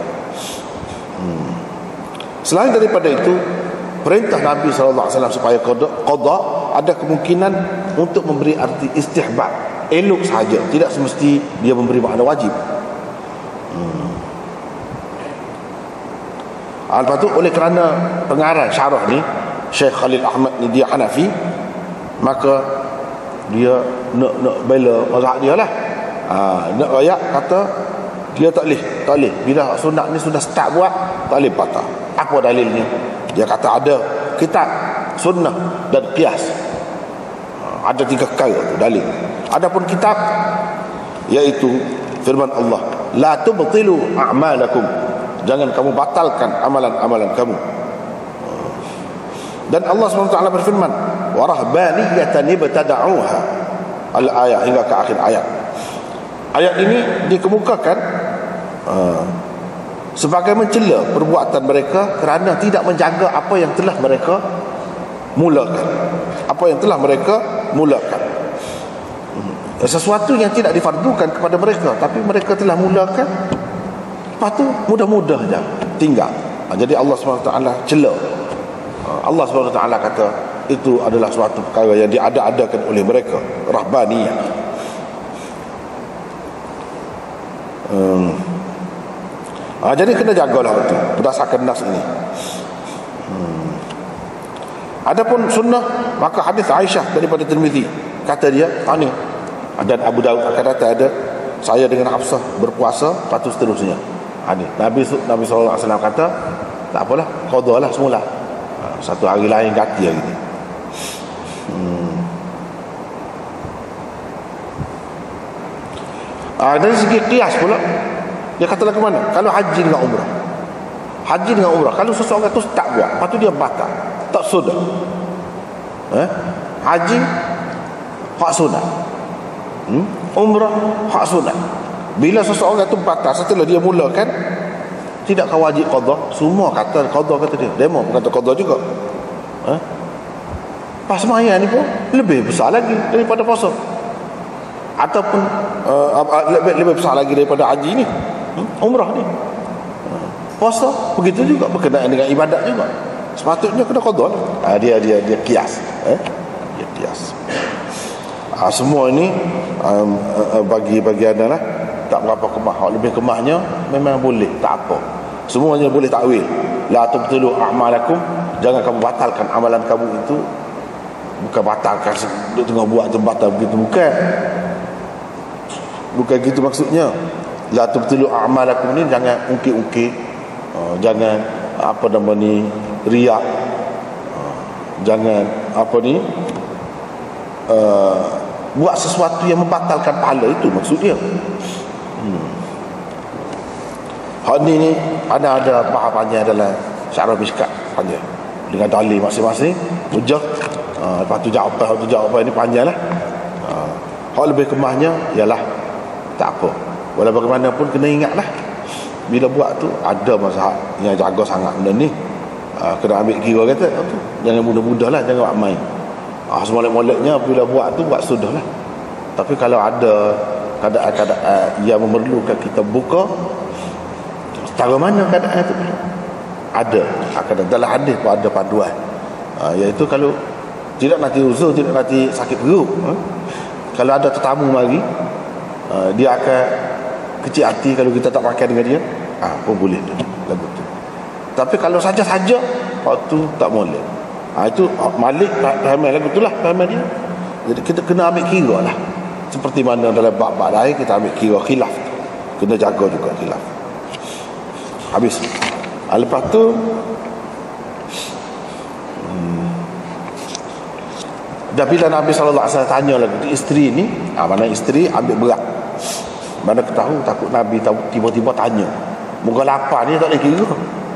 Speaker 1: Selain daripada itu, perintah Nabi sallallahu alaihi wasallam supaya qada ada kemungkinan untuk memberi arti istihbab, elok sahaja, tidak semesti dia memberi makna wajib. Lepas tu oleh kerana pengarang syarah ni Syekh Khalil Ahmad ni dia Hanafi, maka dia nak bela mazhab dia lah. Nak rakyat kata dia tak boleh bila sunat ni sudah start buat tak boleh batal. Apa dalilnya? Dia kata ada kitab, sunnah dan qiyas. Ada 3 perkara tu dalil. Adapun kitab iaitu firman Allah, la tubtilu a'malakum, jangan kamu batalkan amalan-amalan kamu. Dan Allah SWT berfirman, wa rahbaniyatan ibtada'uha, al-ayat hingga ke akhir ayat. Ayat ini dikemukakan sebagai mencela perbuatan mereka kerana tidak menjaga apa yang telah mereka mulakan. Sesuatu yang tidak difardukan kepada mereka, tapi mereka telah mulakan, lepas tu mudah-mudah je tinggal. Jadi Allah SWT cela. Allah SWT kata itu adalah suatu perkara yang diada-adakan oleh mereka, rahbaniyah. Jadi kena jagalah itu berdasarkan nas ini. Adapun sunnah, maka hadis Aisyah daripada Tirmizi, kata dia ni, dan Abu Daud akan datang ada, saya dengan Hafsah berpuasa, lepas tu seterusnya. Nabi SAW kata tak apalah, qada lah semula, satu hari lain ganti hari ni. Dari segi qiyas pula, dia kata lagu mana? Kalau haji dengan umrah, kalau seseorang tu tak buat, lepas tu dia batal, tak sudah. Haji hak sunat, umrah hak sunat. Bila seseorang tu batal setelah dia mulakan, tidakkah wajib qada? Semua kata qada, kata dia. Demo pun kata qada juga. Pas sembahyang ni pun lebih besar lagi daripada puasa, ataupun lebih besar lagi daripada haji ni, umrah ni. Puasa begitu juga, berkenaan dengan ibadat juga, sepatutnya kena qada lah. Dia kias, dia kias. Semua ini bagi anda lah, tak berapa kemah. Lebih kemahnya memang boleh, tak apa, semuanya boleh takwil. La tubtilu a'malakum, jangan kamu batalkan amalan kamu itu. Bukan batalkan duduk tengah buat jembatan begitu, bukan gitu maksudnya. La tubtilu a'malakum ni jangan ungkit-ungkit, jangan apa nama ni, riak, jangan apa ni, buat sesuatu yang membatalkan pahala, itu maksud dia. Hal ni ada bahasannya adalah syarah Mishkat panjang. dengan dalil masing-masing, hujah. Lepas tu jawapan ini panjang lah. Hak lebih kemahnya ialah tak apa, walau bagaimanapun kena ingat lah, bila buat tu ada mazhab yang jaga sangat benda ni. Kena ambil kira kata tu. Jangan mudah-mudah lah, jangan buat main. Semolek-moleknya bila buat tu buat sudah lah. Tapi kalau ada keadaan yang memerlukan kita buka, cara mana keadaan itu? Ada dalam hadis pun ada panduan, iaitu kalau tidak nanti uzur, tidak nanti sakit perut, kalau ada tetamu mari, dia akan kecil hati kalau kita tak makan dengan dia, pun boleh lagu tu. Tapi kalau saja-saja, waktu tak boleh. Itu Malik faham lagu tu lah, faham dia. Jadi kita kena ambil kira lah, seperti mana dalam bab-bab lain kita ambil kira khilaf, kena jaga juga khilaf. Habis. Lepas tu dah bila Nabi SAW tanya lagi isteri ni, mana isteri ambil berat, mana ketahu takut Nabi tiba-tiba tanya, moga lapar ni tak boleh kira,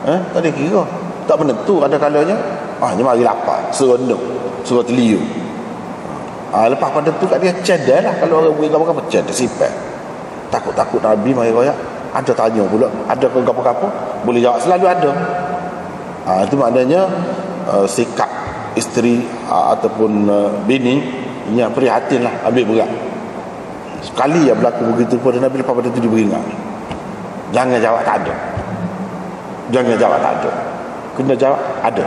Speaker 1: tak boleh kira, tak menentu. Ada kalanya ni mari lapar, seronok, suruh teliu. Lepas pada tu kat dia cedal lah, kalau orang buat apa-apa cedal sipet. Takut-takut Nabi mari royak, ada tanya pula, ada ke apa-apa, boleh jawab, selalu ada. Itu maknanya sikap isteri ataupun bini yang prihatin lah, ambil berat. Sekali yang berlaku begitu pada Nabi, lepas pada tu dia beringat, jangan jawab tak ada, jangan jawab tak ada, kena jawab ada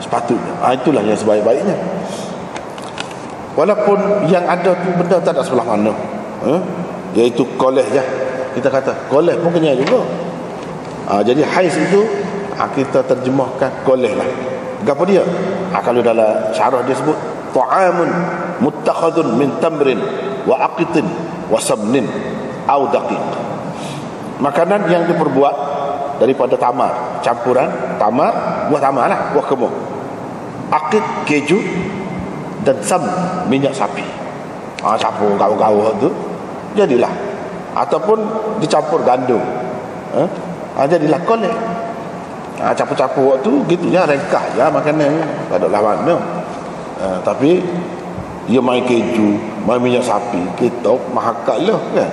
Speaker 1: sepatutnya. Itulah yang sebaik-baiknya. Walaupun yang ada tu benda tak ada sebelah mana, iaitu koleh je, kita kata koleh pun kena juga. Jadi haiz itu kita terjemahkan koleh lah. Apa dia? Kalau dalam syarah dia sebut ta'amun muttakhadun min tamrin wa aqitin wa sabnin au daqiq. Makanan yang diperbuat daripada tamar, campuran tamar, buah tamar lah, buah kemul, aqit keju, dan sam minyak sapi. Campur gaul-gaul tu jadilah, ataupun dicampur gandum, jadilah koleh. Campur-campur waktu gitu ya, rengkah ya makanan ni, tak ada lah mana. Tapi dia main keju, main minyak sapi, kita mahakal lah kan.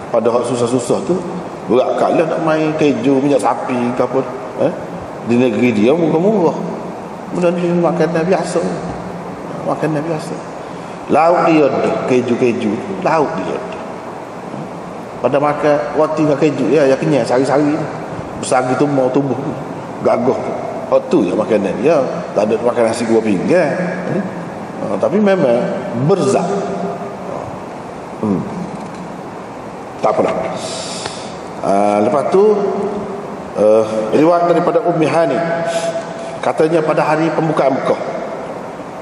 Speaker 1: Pada hak susah-susah tu berat kat lah nak main keju, minyak sapi ke apa. Di negeri dia murah-murah, benda ni makanan biasa, makanan biasa. Lauk dia ada, keju-keju lauk dia ada. Pada makan roti dengan keju ya kenyang sehari-hari tu. Besar gitu mau tubuh tu, gagah tu. Tu je makanan dia, tak ada makan nasi dua pinggan. Tapi memang berzat. Tak apalah. Lepas tu riwayat daripada Ummi Hani, katanya pada hari pembukaan Mekah,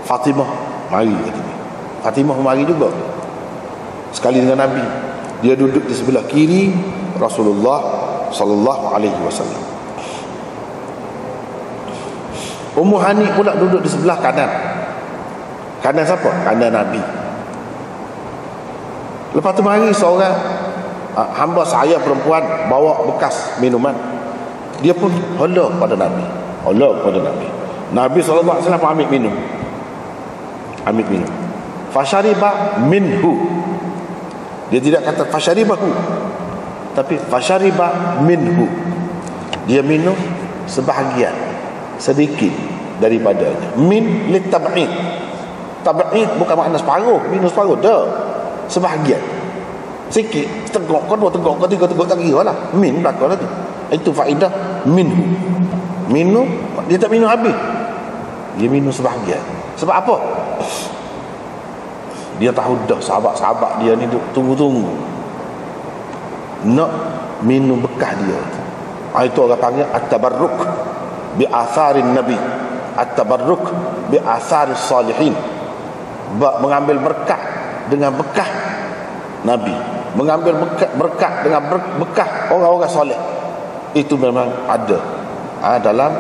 Speaker 1: Fatimah mari katanya. Fatimah mari juga sekali dengan Nabi. Dia duduk di sebelah kiri Rasulullah sallallahu alaihi wasallam. Ummu Hani pula duduk di sebelah kanan. Kanan siapa? Kanan Nabi. Lepas tu mari seorang hamba saya perempuan bawa bekas minuman. Dia pun hala pada Nabi. Hala pada Nabi. Nabi sallallahu alaihi wasallam ambil minum. Ambil minum. Fashariba minhu. Dia tidak kata fasharibahu, tapi fashariba minhu. Dia minum sebahagian, sedikit daripadanya. Min litab'id. Tab'id bukan makna separuh, minum separuh dah. Sebahagian, sikit, tegok ke dua tegok ke tiga tegok, tak kira lah. Min belakang lah tu. Itu faedah minhu. Minum, dia tak minum habis, dia minum sebahagian. Sebab apa? Dia tahu dah sahabat-sahabat dia ni tunggu-tunggu nak minum bekas dia. Itu orang panggil at-tabarruk bi atharin nabi, at-tabarruk bi atharis salihin. Mengambil berkat dengan bekas Nabi, mengambil berkat dengan bekas orang-orang soleh. Itu memang ada dalam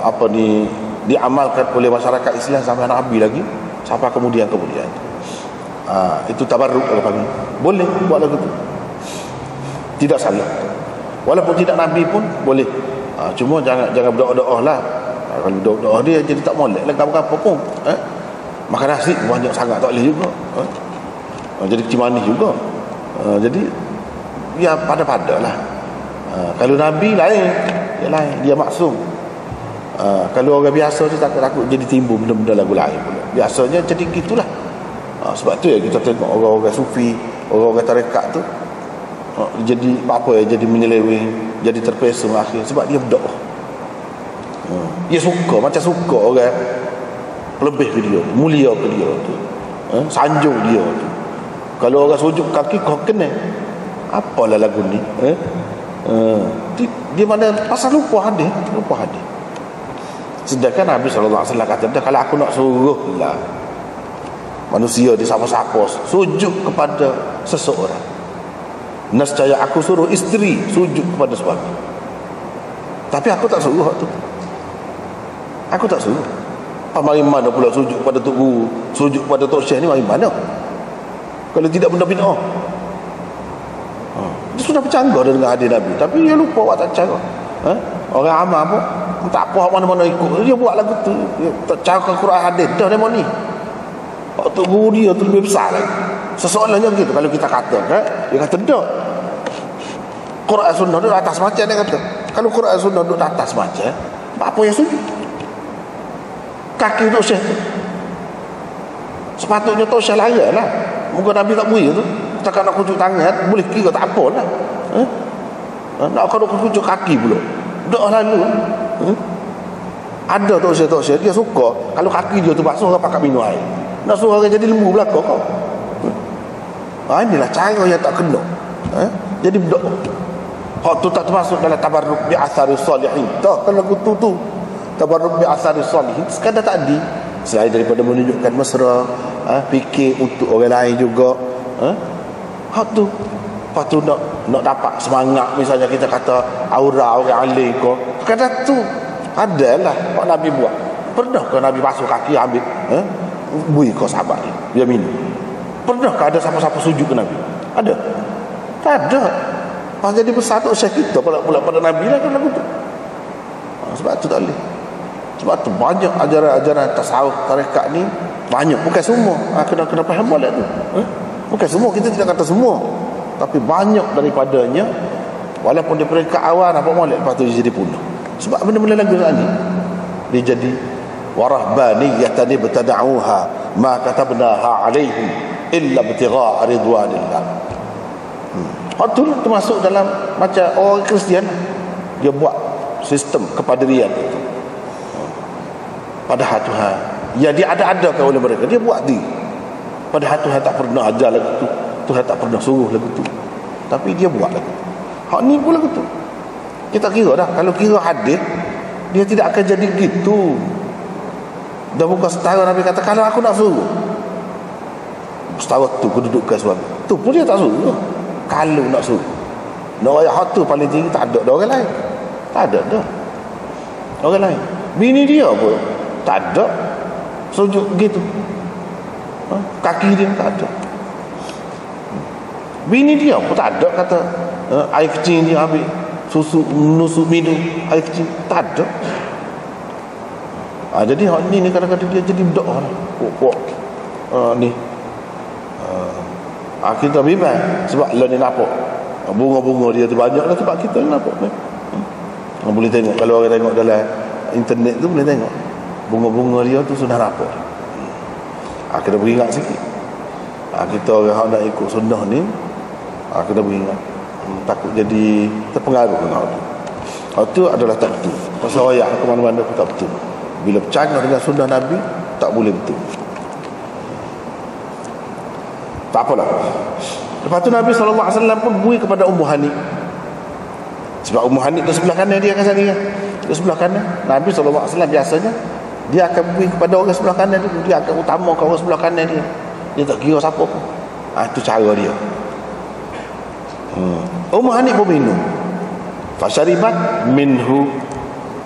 Speaker 1: apa ni, diamalkan oleh masyarakat Islam sampai Nabi lagi, sampai kemudian. Itu tabarruk orang panggil. Boleh buat lagu tu, tidak salah. Walaupun tidak Nabi pun boleh. Cuma jangan berdoa-doa lah Kalau doa dia jadi tak molek lah apa-apa pun. Makan nasi banyak sangat tak boleh juga. Jadi kecil manis juga. Jadi ya pada-pada lah. Kalau Nabi lain, dia lain, dia maksum. Kalau orang biasa tu takut jadi timbul benda-benda lagu lain pula. Biasanya jadi gitulah. Sebab tu ya kita tengok orang-orang sufi, orang-orang tarekat tu jadi apa ya, jadi menyeleweng, jadi terpesong akhir sebab dia berdoa. Dia suka, macam suka orang lebih ke dia, mulia ke dia tu, sanjung dia tu. Kalau orang sujud kaki kau kena, apalah lagu ni, dia mana pasal lupa hadis. Sedangkan Nabi SAW kata, kalau aku nak suruh lah manusia di siapa-siapa sujud kepada seseorang, nescaya aku suruh isteri sujud kepada suami. Tapi aku tak suruh tu. Aku tak suruh. Mari mana pula sujud kepada tok guru, sujud kepada tok syekh ni mari mana? Kalau tidak benda bid'ah. Dia sudah bercanggah dengan hadis Nabi, tapi dia lupa buat tak cara. Orang amal pun tak apa mana-mana ikut. Dia buat lagu tu, dia tak cara Quran hadis dah demo ni. Tok guru dia tu lebih besar lagi. Sesoalannya begitu kalau kita kata, dia kata dah. Quran sunnah duduk atas macam dia kata. Kalau Quran sunnah duduk atas macam, apa yang sujud? Kaki tok syekh tu. Sepatutnya tok syekh layak lah. Muka Nabi tak boleh tu. Cakap nak kucuk tangan, boleh kira tak apa lah. Nak kau kucuk kaki pula. Dah lalu. Ada tok syekh dia suka kalau kaki dia tu basuh orang pakai minum air. Nak suruh orang jadi lembu belakang kau. Inilah cara yang tak kena. Jadi berdoa. Hak tu tak termasuk dalam tabarruk bi athari salihin. Tak kalau lagu tu tabarruk bi athari salihin sekadar tadi selain daripada menunjukkan mesra, fikir untuk orang lain juga. Hak tu lepas tu nak dapat semangat, misalnya kita kata aura orang alim kau. Sekadar tu adalah Pak Nabi buat. Pernah ke Nabi basuh kaki ambil bui kau sahabat dia minum? Pernahkah ada siapa-siapa sujud ke Nabi? Ada? Tak ada. Pas jadi besar tu syekh kita pula pada Nabi lah kan lagu tu. Sebab tu tak boleh. Sebab tu banyak ajaran-ajaran tasawuf tarekat ni banyak, bukan semua. Kena faham balik tu. Bukan semua, kita tidak kata semua, tapi banyak daripadanya walaupun di peringkat awal nampak molek, lepas tu dia jadi punah. Sebab benda-benda lagu ni dia jadi warahbaniyatan ibtada'uha ma katabnaha alaihim illa ibtigha'a ridwanillah. Itu termasuk dalam macam orang Kristian, dia buat sistem kepaderian itu. Padahal Tuhan ya dia ada-adakan oleh mereka, dia buat dia. Padahal Tuhan tak pernah ajar lagu tu, Tuhan tak pernah suruh lagu tu, tapi dia buat lagu tu. Hak ni pun lagu tu. Kita kira dah, kalau kira hadis dia tidak akan jadi gitu. Dah bukan setara Nabi kata kalau aku nak suruh setara tu kedudukan suami tu pun dia tak suruh. Kalau nak suruh nak ayat hak tu paling tinggi, tak ada orang lain, tak ada dah orang lain. Bini dia pun tak ada sujud gitu, kaki dia tak ada. Bini dia pun tak ada kata air kecil dia ambil susu nusuk minum air kecil, tak ada. Jadi hak ni kadang-kadang dia jadi berdoa lah. Ni kita bimbang sebab lah ni nampak bunga-bunga dia tu banyak lah, sebab kita nampak ni. Boleh tengok, kalau orang tengok dalam internet tu boleh tengok bunga-bunga dia tu sudah nampak. Kita beringat sikit. Kita orang nak ikut sunnah ni, kita beringat, takut jadi terpengaruh dengan hal tu. Hal tu adalah tak betul. Pasal ayat ke mana-mana pun tak betul. Bila bercanggah dengan sunnah Nabi, tak boleh betul. Tak apalah. Lepas tu Nabi SAW pun bui kepada Ummu Hani. Sebab Ummu Hani tu sebelah kanan dia kan sendiri. Dia sebelah kanan. Nabi SAW biasanya dia akan bui kepada orang sebelah kanan dia. Dia akan utamakan orang sebelah kanan dia. Dia tak kira siapa pun. Itu cara dia. Ummu Hani pun minum. Fasyaribat minhu.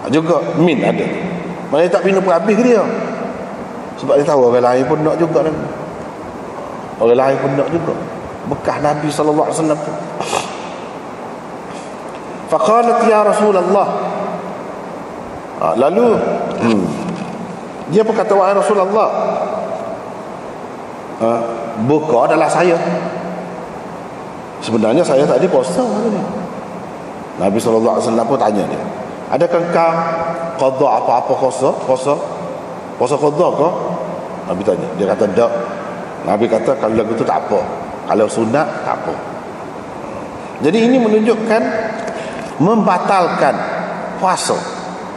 Speaker 1: Juga min ada. Mana tak minum pun habis dia. Sebab dia tahu orang lain pun nak juga kan. Orang lain pun nak juga. Bekas Nabi SAW tu. Faqalat ya Rasulullah, Lalu dia pun kata, wahai Rasulullah, buka adalah saya. Sebenarnya saya tadi puasa ni. Nabi SAW pun tanya dia, adakah kau qada apa-apa puasa qada ke? Nabi tanya. Dia kata tak. Nabi kata kalau lagu tu tak apa, kalau sunat tak apa. Jadi ini menunjukkan membatalkan puasa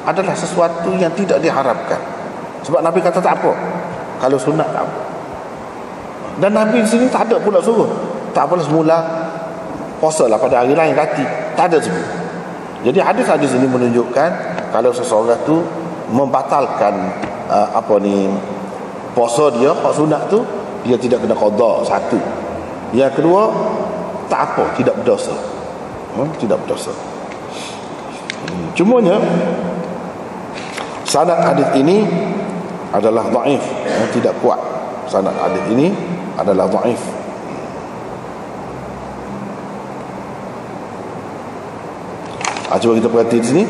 Speaker 1: adalah sesuatu yang tidak diharapkan. Sebab Nabi kata tak apa, kalau sunat tak apa. Dan Nabi di sini tak ada pula suruh, tak apa semula puasa lah pada hari lain kati, tak ada sebut. Jadi hadis-hadis ini menunjukkan kalau seseorang tu membatalkan puasa dia, hak sunat tu, dia tidak kena qada, satu. Yang kedua, tak apa, tidak berdosa. Tidak berdosa. Cumanya sanad hadis ini adalah dhaif, tidak kuat. Sanad hadis ini adalah dhaif. Cuba kita perhati di sini.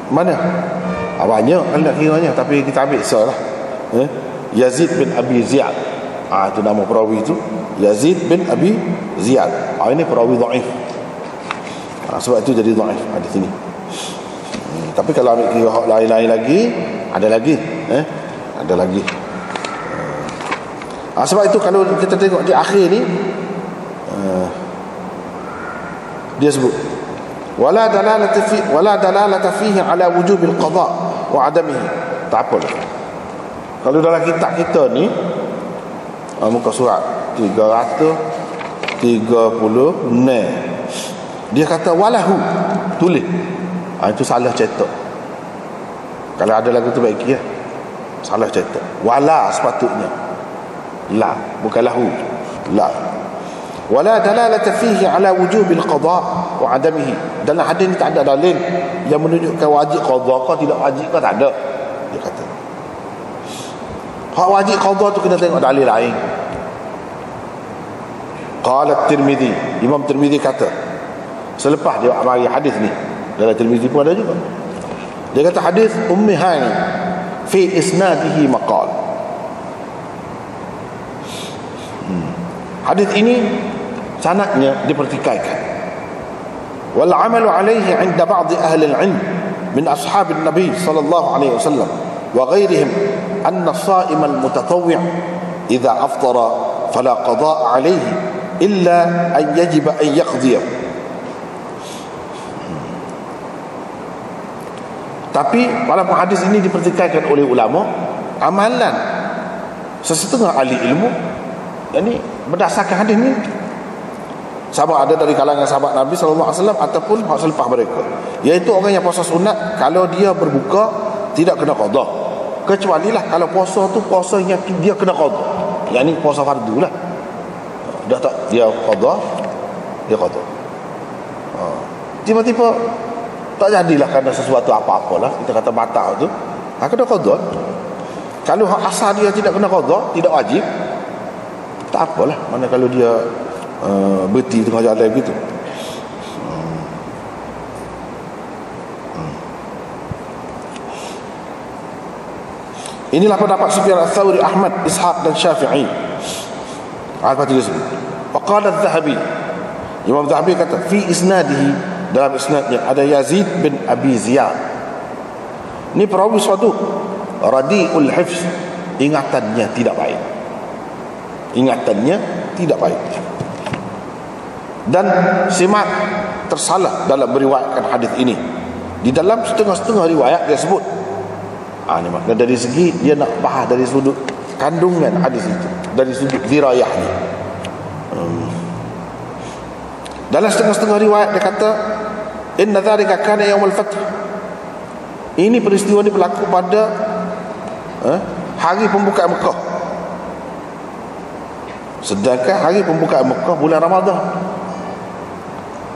Speaker 1: Mana? Banyak kan nak kiranya, tapi kita ambil salah. Yazid bin Abi Ziyad. Itu nama perawi itu, Yazid bin Abi Ziyad. Ini perawi dhaif. Sebab itu jadi dhaif hadis ini. Tapi kalau ambil kira lain-lain lagi, ada lagi. Ada lagi. Sebab itu kalau kita tengok di akhir ni, dia sebut wala dalalata fihi ala wujubil qada wa adamihi. Tak apa lah. Kalau dalam kitab kita ni, muka surat 336, dia kata walahu, tulis. Itu salah cetak. Kalau ada lagu tu baik ya. Salah cetak. Wala sepatutnya. La, bukan lahu. La. Wala dalalata fihi ala wujubil qada wa adamihi. Dalam hadis ni tak ada dalil yang menunjukkan wajib qada ke tidak wajib ke, tak ada. Dia kata hak wajib qada tu kena tengok dalil lain. Qala Tirmizi, Imam Tirmizi kata selepas dia bagi hadis ni, dalam Tirmizi pun ada juga, dia kata hadis Ummi Hani fi isnadihi maqal. Hadis ini sanadnya dipertikaikan. Wal amalu alaihi 'inda ba'd ahli al-'ilm min ashab an-nabi sallallahu alaihi wasallam wa ghairihim anna as-sa'im al-mutatawwi' idza aftara fala qada' alaihi illa an yajib an yaqdiya. Tapi walaupun hadis ini dipertikaikan oleh ulama, amalan sesetengah ahli ilmu, ini berdasarkan hadis ini, sama ada dari kalangan sahabat Nabi SAW ataupun hak selepas mereka, iaitu orang yang puasa sunat, kalau dia berbuka tidak kena qada, kecuali lah kalau puasa tu puasa yang dia kena qada, yang ni puasa fardu lah, dah tak dia qada, dia qada. Tiba-tiba tak jadilah kerana sesuatu apa-apalah, kita kata batal tu, kena qada. Kalau hak asal dia tidak kena qada, tidak wajib, tak apalah. Mana kalau dia berhenti tengah jalan gitu. Inilah pendapat Sufyan Ats-Tsauri, Ahmad, Ishaq dan Syafi'i. Apa dia sebut? Waqala Az-Zahabi, Imam Zahabi kata fi isnadihi, dalam isnadnya ada Yazid bin Abi Ziyad. Ini perawi saduq, radiul hifz, ingatannya tidak baik. Ingatannya tidak baik. Dan simak tersalah dalam meriwayatkan hadis ini. Di dalam setengah-setengah riwayat dia sebut, ini makna dari segi dia nak bahas dari sudut kandungan hadis itu, dari sudut dirayahnya. Dalam setengah-setengah riwayat dia kata inna dzalika kana yaumul fath. Ini peristiwa ini berlaku pada hari pembukaan Mekah. Sedangkan hari pembukaan Mekah bulan Ramadan.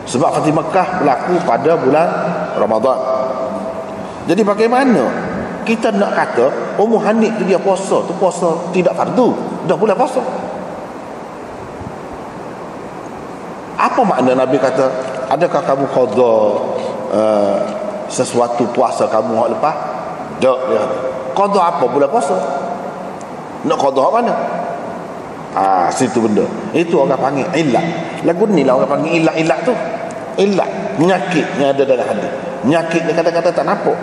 Speaker 1: Sebab Fatih Mekah berlaku pada bulan Ramadan. Jadi bagaimana kita nak kata Ummu Hani tu dia puasa, tu puasa tidak fardu, dah bulan puasa? Apa makna Nabi kata adakah kamu qada sesuatu puasa kamu hak lepas? Tak, dia kata. Qada apa bulan puasa? Nak qada hak mana? Situ benda. Itu orang panggil illat. Lagu ni lah orang panggil illat tu. Illat, penyakit yang ada dalam hadis. Penyakit dia kadang-kadang tak nampak.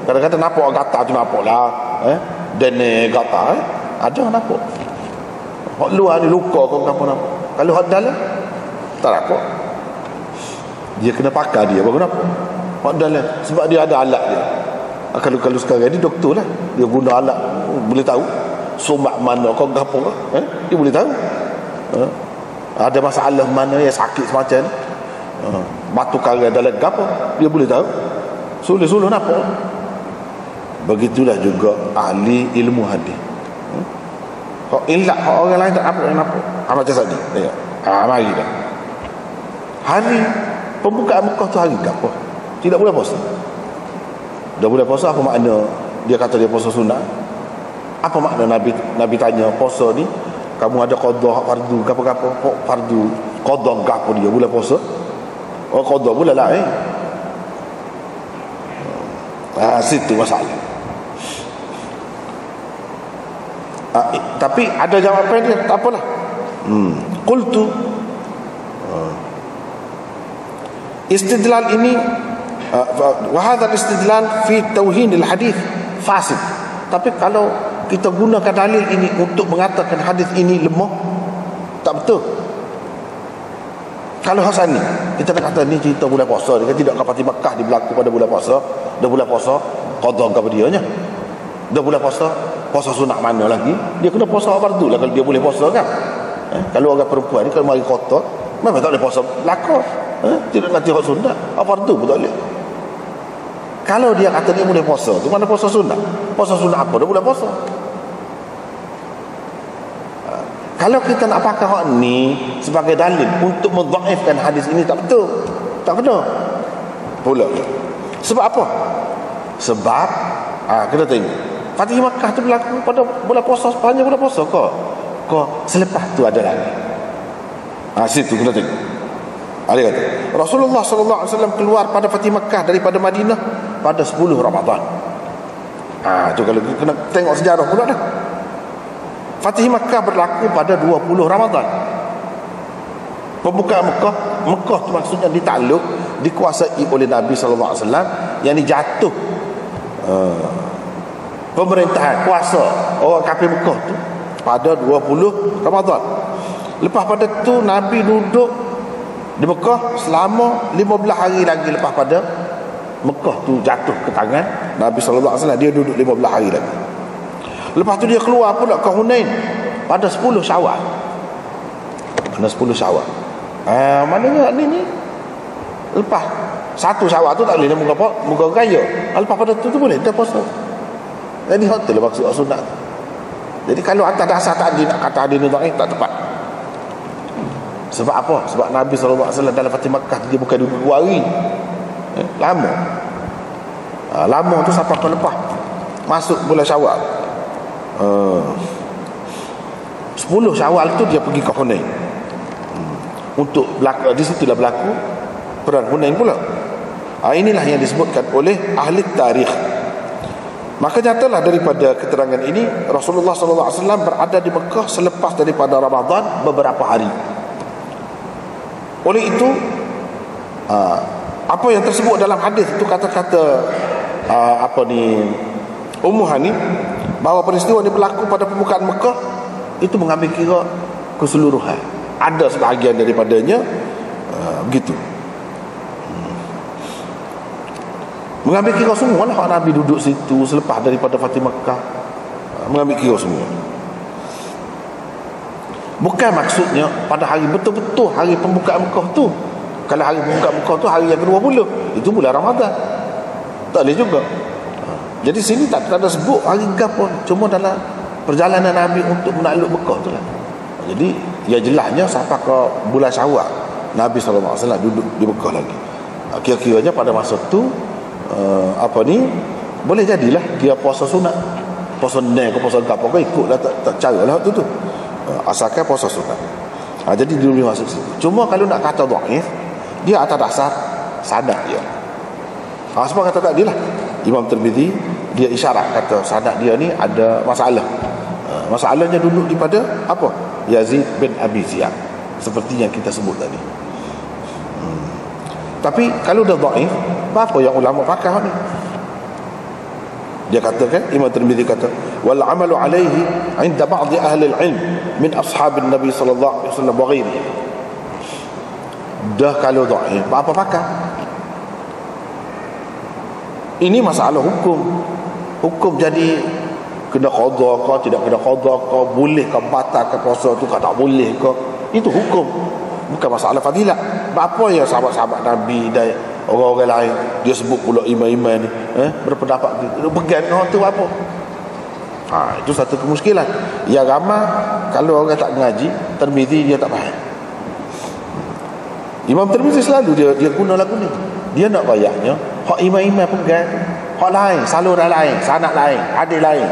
Speaker 1: Kadang-kadang nampak orang gatal tu nampak lah. Dan gatal ada orang nampak. Hak luar ni luka kau apa nampak. Kalau hak dalam tak nampak. Dia kena pakar dia baru nampak. Hak dalam sebab dia ada alat dia. Kalau sekarang ni doktor lah, dia guna alat boleh tahu sumak mana kau gapo dia boleh tahu. Ada masalah mana yang sakit semacam ni, batu karang dalam gapo dia boleh tahu. Suluh-suluh nampak. Begitulah juga ahli ilmu hadis. Kau ilak kau orang lain tak nampak. Macam tadi tengok. Mari dah. Hari pembukaan Mekah tu hari gapo? Tidak boleh puasa. Dah boleh puasa apa makna? Dia kata dia puasa sunat. Apa makna Nabi tanya puasa ni kamu ada qada fardu gapo-gapo fardu qada gapo dia boleh puasa? Oh qada boleh lah situ masalah. Tapi ada jawapan dia, tak apalah. Qultu istidlal ini wa hadha istidlal fi tauhin al-hadith fasid. Tapi kalau kita gunakan dalil ini untuk mengatakan hadis ini lemah, tak betul. Kalau Hasan ni kita nak kata ni cerita bulan puasa, dia tidak kapati Mekah di berlaku pada bulan puasa, dah bulan puasa qada kepada dia nya. Dah bulan puasa sunat mana lagi? Dia kena puasa fardu lah kalau dia boleh puasa kan. Kalau orang perempuan ni kalau mari kota memang tak boleh puasa lakon. Tidak nanti hak sunat, fardu pun tak boleh. Kalau dia kata dia boleh puasa, tu mana puasa sunat? Puasa sunat apa? Dah bulan puasa. Kalau kita nak pakai hak ni sebagai dalil untuk mendhaifkan hadis ini, tak betul. Tak benar. Pula. Sebab apa? Sebab kita tengok Fatih Makkah tu berlaku pada bulan puasa, sepanjang bulan puasa kau selepas tu ada lagi. Situ kita tengok. Dia kata Rasulullah SAW keluar pada Fatih Makkah daripada Madinah pada 10 Ramadan. Tu kalau kena tengok sejarah pula dah. Fatih Makkah berlaku pada 20 Ramadan. Pembukaan Mekah tu maksudnya ditakluk, dikuasai oleh Nabi SAW, yang dijatuh pemerintahan kuasa orang kafir Mekah tu pada 20 Ramadan. Lepas pada tu Nabi duduk di Mekah selama 15 hari lagi. Lepas pada Mekah tu jatuh ke tangan Nabi SAW, dia duduk 15 hari lagi. Lepas tu dia keluar pula ke Hunain pada 10 Syawal. Pada 10 Syawal. Maknanya ni lepas 1 Syawal tu tak boleh dia muka raya. Lepas pada tu boleh dah puasa. Jadi hotel maksud sunat. Jadi kalau atas dasar tak ada nak kata hadis ni tak tepat. Sebab apa? Sebab Nabi SAW dalam Fatih Makkah dia bukan duduk 2 hari. Lama. Lama tu sampai ke lepas masuk bulan Syawal. 10 Syawal tu dia pergi ke Hunain. Untuk berlaku, di situlah berlaku perang Hunain pula. Inilah yang disebutkan oleh ahli tarikh. Maka nyatalah daripada keterangan ini Rasulullah SAW berada di Mekah selepas daripada Ramadan beberapa hari. Oleh itu apa yang tersebut dalam hadis itu kata-kata Ummu Hani bahawa peristiwa ini berlaku pada pembukaan Mekah itu mengambil kira keseluruhan. Ada sebahagian daripadanya begitu. Mengambil kira semua lah Nabi duduk situ selepas daripada Fatih Makkah. Mengambil kira semua. Bukan maksudnya pada hari betul-betul hari pembukaan Mekah tu. Kalau hari pembukaan Mekah tu hari yang ke-20, itu bulan Ramadan. Tak boleh juga. Jadi sini tak ada sebut hari gapun, cuma dalam perjalanan Nabi untuk menakluk Mekah tu lah. Jadi ya jelasnya sampai ke bulan Syawal Nabi SAW duduk di Mekah lagi. Kira-kiranya pada masa tu boleh jadilah dia puasa sunat, puasa nek ke puasa gapo ke ikutlah, tak caralah tu asalkan puasa sunat. Jadi dia boleh masuk situ. Cuma kalau nak kata dhaif, dia atas dasar sanad dia. Sebab kata tadi lah, Imam Tirmizi dia isyarat kata sanad dia ni ada masalah. Masalahnya dulu daripada apa? Yazid bin Abi Ziyad, seperti yang kita sebut tadi. Tapi kalau dah dhaif, apa yang ulama pakai ni? Dia katakan, Imam Tirmizi kata, wal amalu alaihi 'inda ba'd ahli al-'ilm min ashabin Nabi sallallahu alaihi wasallam wa ghairihi. Dah kalau dhaif, apa pakai? Ini masalah hukum. Hukum jadi kena qada ke tidak kena qada ke, boleh ke batal ke puasa tu ke tak boleh ke, itu hukum, bukan masalah fadilat. Apa yang sahabat-sahabat Nabi dan orang-orang lain dia sebut pula imam-imam ni berpendapat dia pegang orang tu apa. Itu satu kemuskilan yang ramai. Kalau orang tak ngaji Tirmizi, dia tak faham. Imam Tirmizi selalu dia guna lagu ni. Dia nak bayaknya hak imam-imam pegang, hak lain, saluran lain, sanad lain, hadis lain,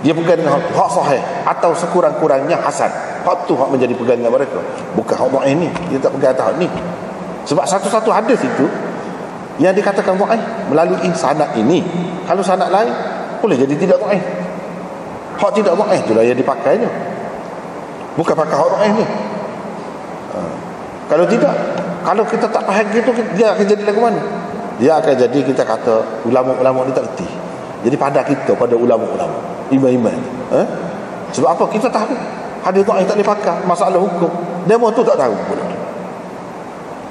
Speaker 1: dia pegang dengan hak sahih atau sekurang-kurangnya hasan. Hak tu hak menjadi pegangan mereka, bukan hak dhaif ni. Dia tak pegang atas hak ni. Sebab satu-satu hadis itu yang dikatakan dhaif melalui sanad ini. Kalau sanad lain boleh jadi tidak dhaif. Hak tidak dhaif itulah yang dipakainya, bukan pakai hak dhaif ni. Kalau tidak, kalau kita tak faham gitu, dia akan jadi lagu mana? Dia akan jadi kita kata ulama-ulama ni tak reti. Jadi pada kita, pada ulama-ulama, imam-imam ni. Sebab apa? Kita tahu hadis dhaif tak boleh pakai, masalah hukum. Demo tu tak tahu pun.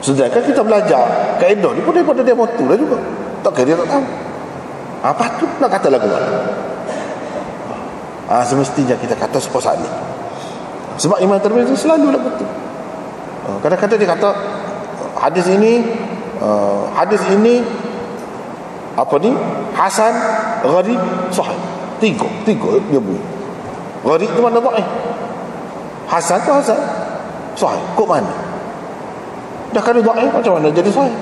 Speaker 1: Sedangkan kita belajar kaedah ni pun daripada demo tu lah juga. Tak kira dia tak tahu. Apa tu nak kata lagu mana? Semestinya kita kata sepuas ni. Sebab Imam Tirmizi selalu lagu tu. Kadang-kadang dia kata hadis ini apa ni, hasan, gharib, sahih. Tiga dia bunyi. Gharib tu mana dhaif, hasan tu hasan, sahih kok mana? Dah kalau dhaif macam mana jadi sahih?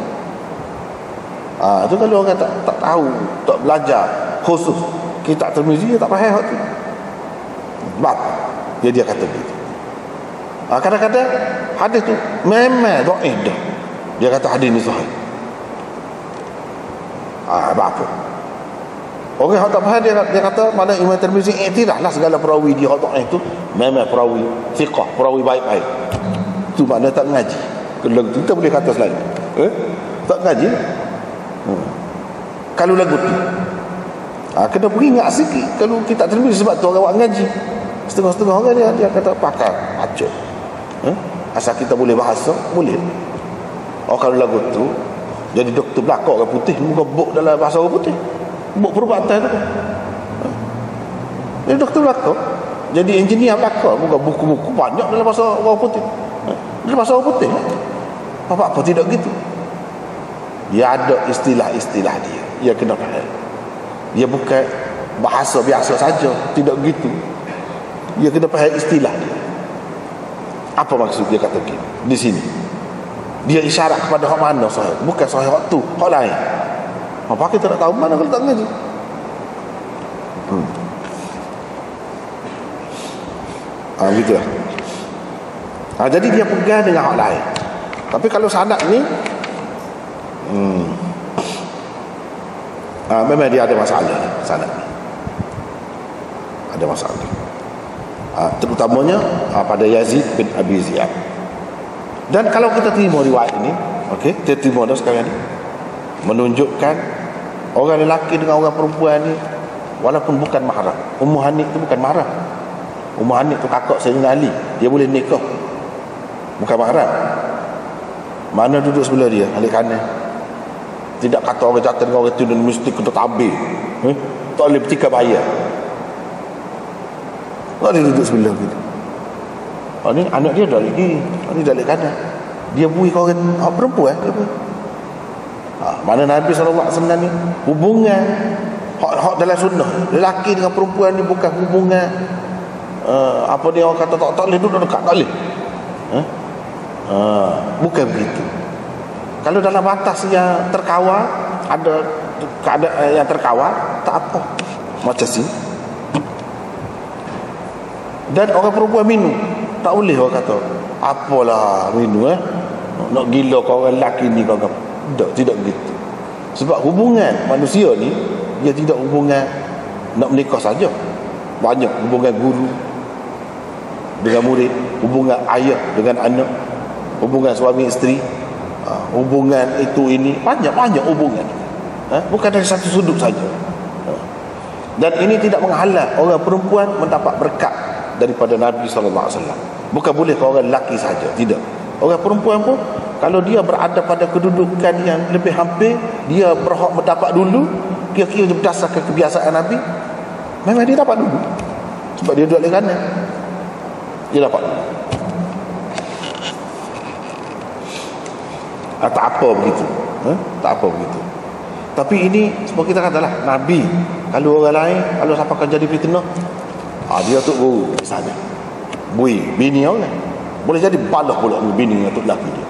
Speaker 1: Tu kalau orang tak tahu, tak belajar khusus kitab Tirmizi, dia tak faham hak tu. Sebab dia kata begitu. Kadang-kadang hadis tu memang dhaif dah, dia kata hadis ni sahih. Apa? Orang yang tak faham, dia kata mana Imam Tirmizi iktiraflah segala perawi dia hak dhaif tu memang perawi thiqah, perawi baik-baik. Tu makna tak ngaji. Kalau kita boleh kata selalu tak ngaji. Kalau lagu tu kena beringat sikit. Kalau kita Tirmizi, sebab tu orang ngaji setengah-setengah orang dia kata pakar acuk. Asal kita boleh bahasa, boleh. Kalau lagu tu jadi doktor belakang orang putih, muka buk dalam bahasa orang putih, buk perubatan tu. Jadi doktor belakang, jadi engineer belakang, muka buku-buku banyak dalam bahasa orang putih. Dalam bahasa orang putih apa-apa tidak gitu. Dia ada istilah-istilah dia kena faham. Dia bukan bahasa biasa saja, tidak gitu. Dia kena faham istilah dia. Apa maksud dia kata gini di sini? Dia isyarat kepada hak mana sahih, bukan sahih hak tu, hak lain. Apa kita tak tahu mana kalau tak ngaji? Gitu lah. Jadi dia pegang dengan hak lain. Tapi kalau sanad ni memang dia ada masalah sanad ni. Ada masalah. Terutamanya pada Yazid bin Abi Ziyad. Dan kalau kita terima riwayat ini, kita terima dah sekarang ni, menunjukkan orang lelaki dengan orang perempuan ni walaupun bukan mahram. Ummu Hani tu bukan mahram. Ummu Hani tu kakak Sayyidina Ali, dia boleh nikah, bukan mahram. Mana duduk sebelah dia, alik kanan. Tidak kata orang jatuh dengan orang tu dan mesti kena tabir, tak boleh bertikar bayar. Tak dia duduk sebelah kita. Ni anak dia dah lagi, ni dah lagi kanan. Dia bui kau orang perempuan dia bui. Mana Nabi SAW ni hubungan hak dalam sunnah, lelaki dengan perempuan ni bukan hubungan apa dia orang kata tak boleh duduk dekat, tak boleh. Bukan begitu. Kalau dalam batas yang terkawal, ada keadaan yang terkawal, tak apa, macam sini. Dan orang perempuan minum, tak boleh orang kata apalah minum nak gila kau orang lelaki ni kau. Tidak begitu. Sebab hubungan manusia ni, dia tidak hubungan nak menikah saja. Banyak hubungan guru dengan murid, hubungan ayah dengan anak, hubungan suami isteri, hubungan itu ini, banyak hubungan. Bukan dari satu sudut saja. Dan ini tidak menghalang orang perempuan mendapat berkat daripada Nabi SAW. Bukan boleh ke orang lelaki saja, tidak. Orang perempuan pun, kalau dia berada pada kedudukan yang lebih hampir, dia berhak mendapat dulu. Kira-kira berdasarkan kebiasaan Nabi, memang dia dapat dulu. Sebab dia duduk di kanan, dia dapat dulu. Tak apa begitu, tak apa begitu. Tapi ini seperti kita katalah, Nabi, kalau orang lain, kalau siapa akan jadi fitnah, dia tu guru misalnya, bui bini orang boleh jadi balah pula bini atuk lelaki dia.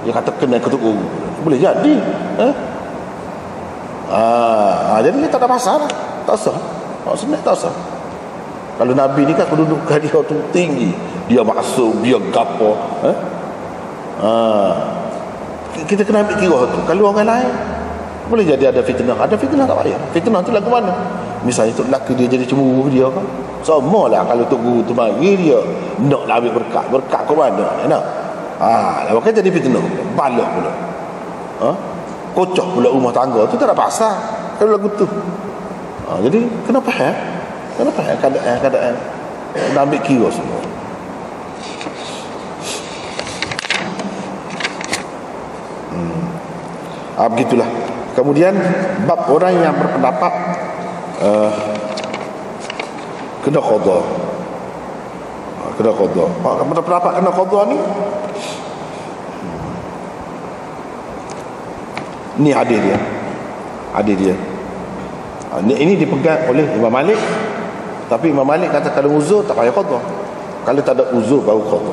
Speaker 1: Dia kata kena ketuk guru, boleh jadi. Jadi dia tak ada masalah, tak usah. Sebenarnya tak usah. Kalau Nabi ni kan kedudukan dia tu tinggi, dia masuk, dia gapo. Kita kena ambil kira tu. Kalau orang lain, boleh jadi ada fitnah. Ada fitnah tak payah. Fitnah tu lagu mana? Misalnya tu lelaki dia jadi cemburu dia kan. Semualah kalau tu guru tu mari dia nak lah ambil berkat. Berkat ke mana? Nak. Lepas jadi fitnah. Balah pula. Kocok pula rumah tangga tu tak ada pasal. Kalau lagu tu. Jadi kena faham. Kena faham keadaan. Nak ambil kira semua. Begitulah. Kemudian bab orang yang berpendapat kena qada. Kena qada. Berpendapat kena qada ni, ni hadis dia. Hadis dia. Ini dipegang oleh Imam Malik. Tapi Imam Malik kata kalau uzur tak payah qada. Kalau tak ada uzur baru qada.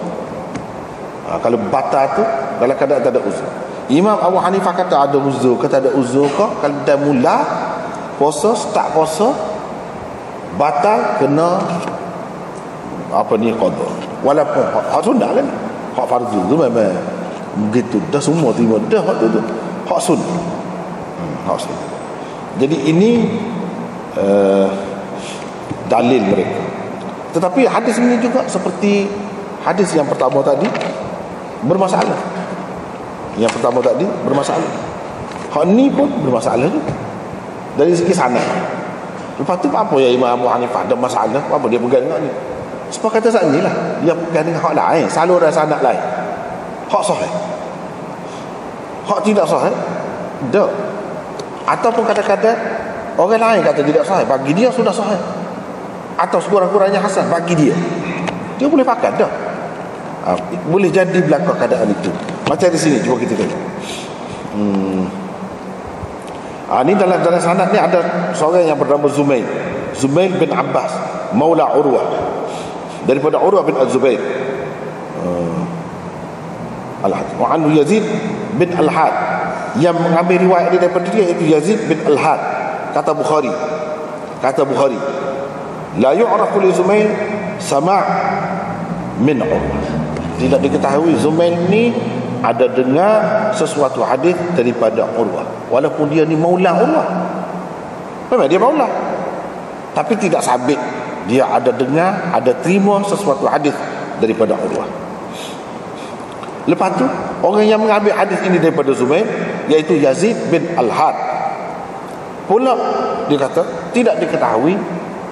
Speaker 1: Kalau batal tu dalam keadaan tak ada uzur. Imam Abu Hanifah kata ada uzur, kata ada uzur ke kalau dah mula puasa, start puasa batal, kena qada. Walaupun hak sunnah kan, hak fardu tu memang begitu, dah semua terima dah hak tu hak sunnah. Hak sunnah. Jadi ini dalil mereka. Tetapi hadis ini juga seperti hadis yang pertama tadi bermasalah. Yang pertama tadi bermasalah. Hak ni pun bermasalah juga dari segi sanad. Lepas tu apa ya Imam Abu Hanifah ada masalah, apa dia pegang dengan ni? Sebab kata saat ni lah, dia pegang dengan hak lain, saluran sanad lain. Hak sahih, hak tidak sahih, dah. Ataupun kadang-kadang orang lain kata tidak sahih, bagi dia sudah sahih. Atau sekurang-kurangnya hasan bagi dia. Dia boleh pakai dah. Boleh jadi berlaku keadaan itu. Macam di sini, cuba kita tengok. Ini dalam sanad ni ada seorang yang bernama Zumail bin Abbas, Maula Urwah, daripada Urwah bin Az-Zubair. Wa anhu Yazid bin Al-Had, yang mengambil riwayat ini daripada dia itu Yazid bin Al-Had. Kata Bukhari, la yu'rafu li Zumail sama' min Urwah. Tidak diketahui Zumail ni ada dengar sesuatu hadis daripada Urwah, walaupun dia ni maula Urwah. Memang dia maula, tapi tidak sabit dia ada dengar, ada terima sesuatu hadis daripada Urwah. Lepas tu orang yang mengambil hadis ini daripada Zumail iaitu Yazid bin Al-Had pula, dia kata tidak diketahui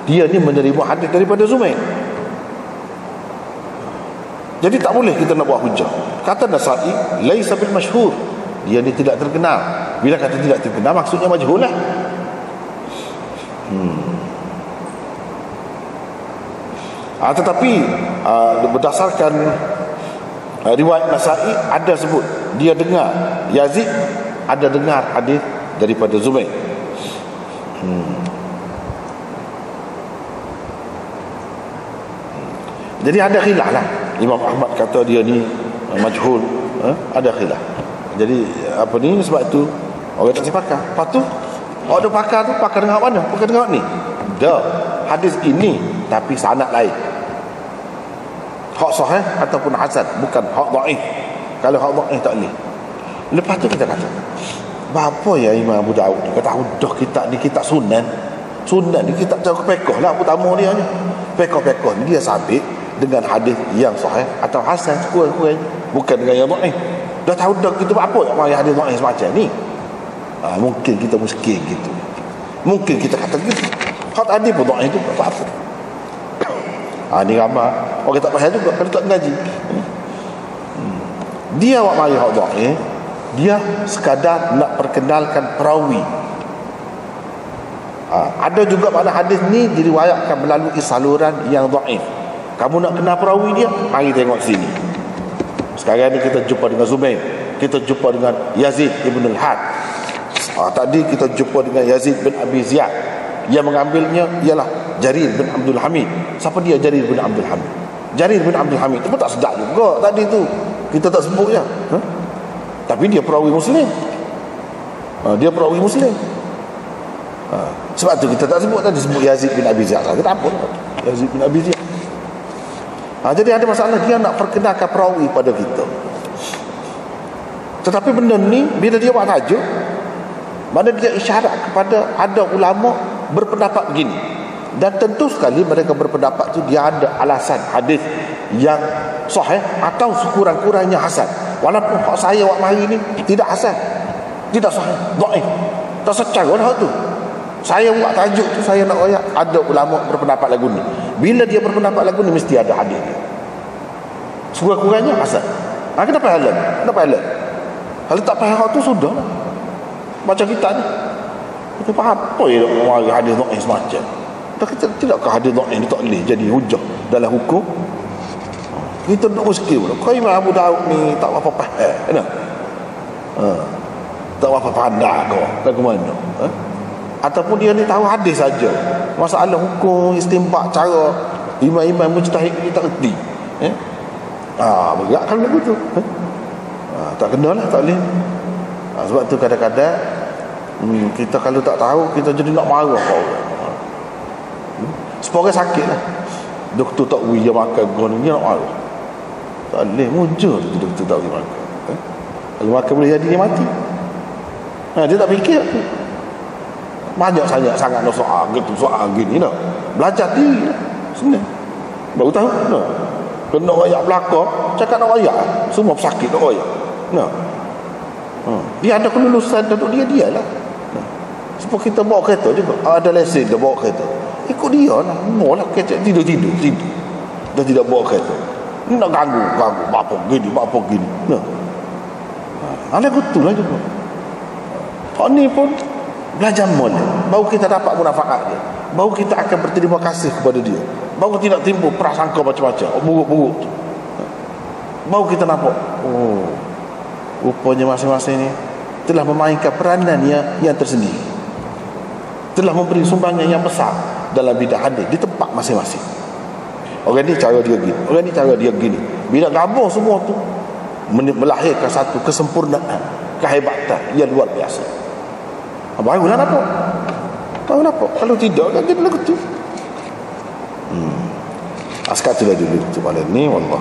Speaker 1: dia ni menerima hadis daripada Zumail. Jadi tak boleh kita nak buat hujah. Kata Nasa'i, laisa bil masyhur, dia ni tidak terkenal. Bila kata tidak terkenal, maksudnya majhul lah. Tetapi berdasarkan riwayat Nasa'i ada sebut dia dengar, Yazid ada dengar hadis daripada Zumail. Jadi ada khilaf lah. Imam Ahmad kata dia ni majhul, ada khilaf. Jadi apa ni, sebab itu orang tak sepakat. Lepas tu orang pakar tu pakar dengan mana? Pakar dengan ni. Dah hadis ini tapi sanad lain. Hak sahih ataupun hasan, bukan hak dhaif. Kalau hak dhaif tak boleh. Lepas tu kita kata Apa ya Imam Abu Daud ni? Kata dah kitab ni kitab sunan. Sunan ni kitab cara pekoh lah utama dia ni. Pekoh-pekoh ni dia sabit dengan hadis yang sahih atau hasan kurang-kurang, bukan dengan yang dhaif. Dah tahu dah kita buat apa nak mari hadis dhaif semacam ni. Mungkin kita miskin gitu. Mungkin kita kata gitu. Hak tadi pun dhaif tu apa? Ni ramai orang tak faham juga kalau tak ngaji. Dia awak mari hak dhaif, dia sekadar nak perkenalkan perawi. Ada juga pada hadis ni diriwayatkan melalui saluran yang dhaif. Kamu nak kenal perawi dia, mari tengok sini. Sekarang ni kita jumpa dengan Zubair, kita jumpa dengan Yazid ibn al-Had. Tadi kita jumpa dengan Yazid bin Abi Ziyad. Yang mengambilnya ialah Jarir bin Abdul Hamid. Siapa dia Jarir bin Abdul Hamid? Jarir bin Abdul Hamid itu pun tak sedap juga tadi tu. Kita tak sebut je. Tapi dia perawi Muslim. Dia perawi Muslim. Sebab tu kita tak sebut tadi, sebut Yazid bin Abi Ziyad. Kita apa? Yazid bin Abi Ziyad. Jadi ada masalah, dia nak perkenalkan perawi pada kita. Tetapi benda ni bila dia buat tajuk, mana dia isyarat kepada ada ulama berpendapat begini. Dan tentu sekali mereka berpendapat tu dia ada alasan hadis yang sahih atau sekurang-kurangnya hasan. Walaupun hak saya buat mari ni tidak hasan, tidak sahih, dhaif. Tak secara hak tu. Saya buat tajuk tu, saya nak royak ada ulama berpendapat lagu ni. Bila dia berpendapat lagu ni mesti ada hadis dia. Sekurang-kurangnya hasan. Kenapa halal? Kenapa halal? Kalau tak faham hak tu sudahlah. Macam kita ni, kita faham apa yang nak mari hadis dhaif semacam. Tidakkah hadis dhaif ni tak boleh jadi hujah dalam hukum? Kita nak muskil pula. Kau Imam Abu Daud ni tak apa faham. Tak apa pandai kau. Lagu mana? Ataupun dia ni tahu hadis saja. Masalah hukum, istinbat, cara imam-imam mujtahid ni tak erti. Berat kan lagu tu. Tak kena lah, tak boleh. Sebab tu kadang-kadang kita kalau tak tahu, kita jadi nak marah kau. Seporang sakit lah, doktor tak boleh dia makan gua ni, dia nak marah. Tak boleh, muncul tu doktor tak boleh makan. Kalau makan boleh jadi dia mati. Dia tak fikir. Banyak sangat nak soal gitu, soal gini nak belajar diri sebenarnya baru tahu nak kena royak belakang cakap nak royak semua pesakit nak royak nak dia ada kelulusan untuk dia lah. Sebab kita bawa kereta juga ada lesen dah bawa kereta, ikut dia lah, bawa lah kereta, tidur dah tidak bawa kereta ni nak ganggu apa gini nah ada betul lah juga. Ni pun belajar mula, baru kita dapat manfaat dia, baru kita akan berterima kasih kepada dia, baru tidak timbul prasangka macam-macam buruk-buruk tu. Baru kita nampak rupanya masing-masing ni telah memainkan peranan yang tersendiri, telah memberi sumbangan yang besar dalam bidang hadis di tempat masing-masing. Orang ni cara dia gini, orang ni cara dia gini. Bila gabung semua tu melahirkan satu kesempurnaan, kehebatan yang luar biasa. Barulah nampak. Tahu nampak. Kalau tidak kan dia lagu tu. Sekarang tu lah dulu tu malam ni, wallah.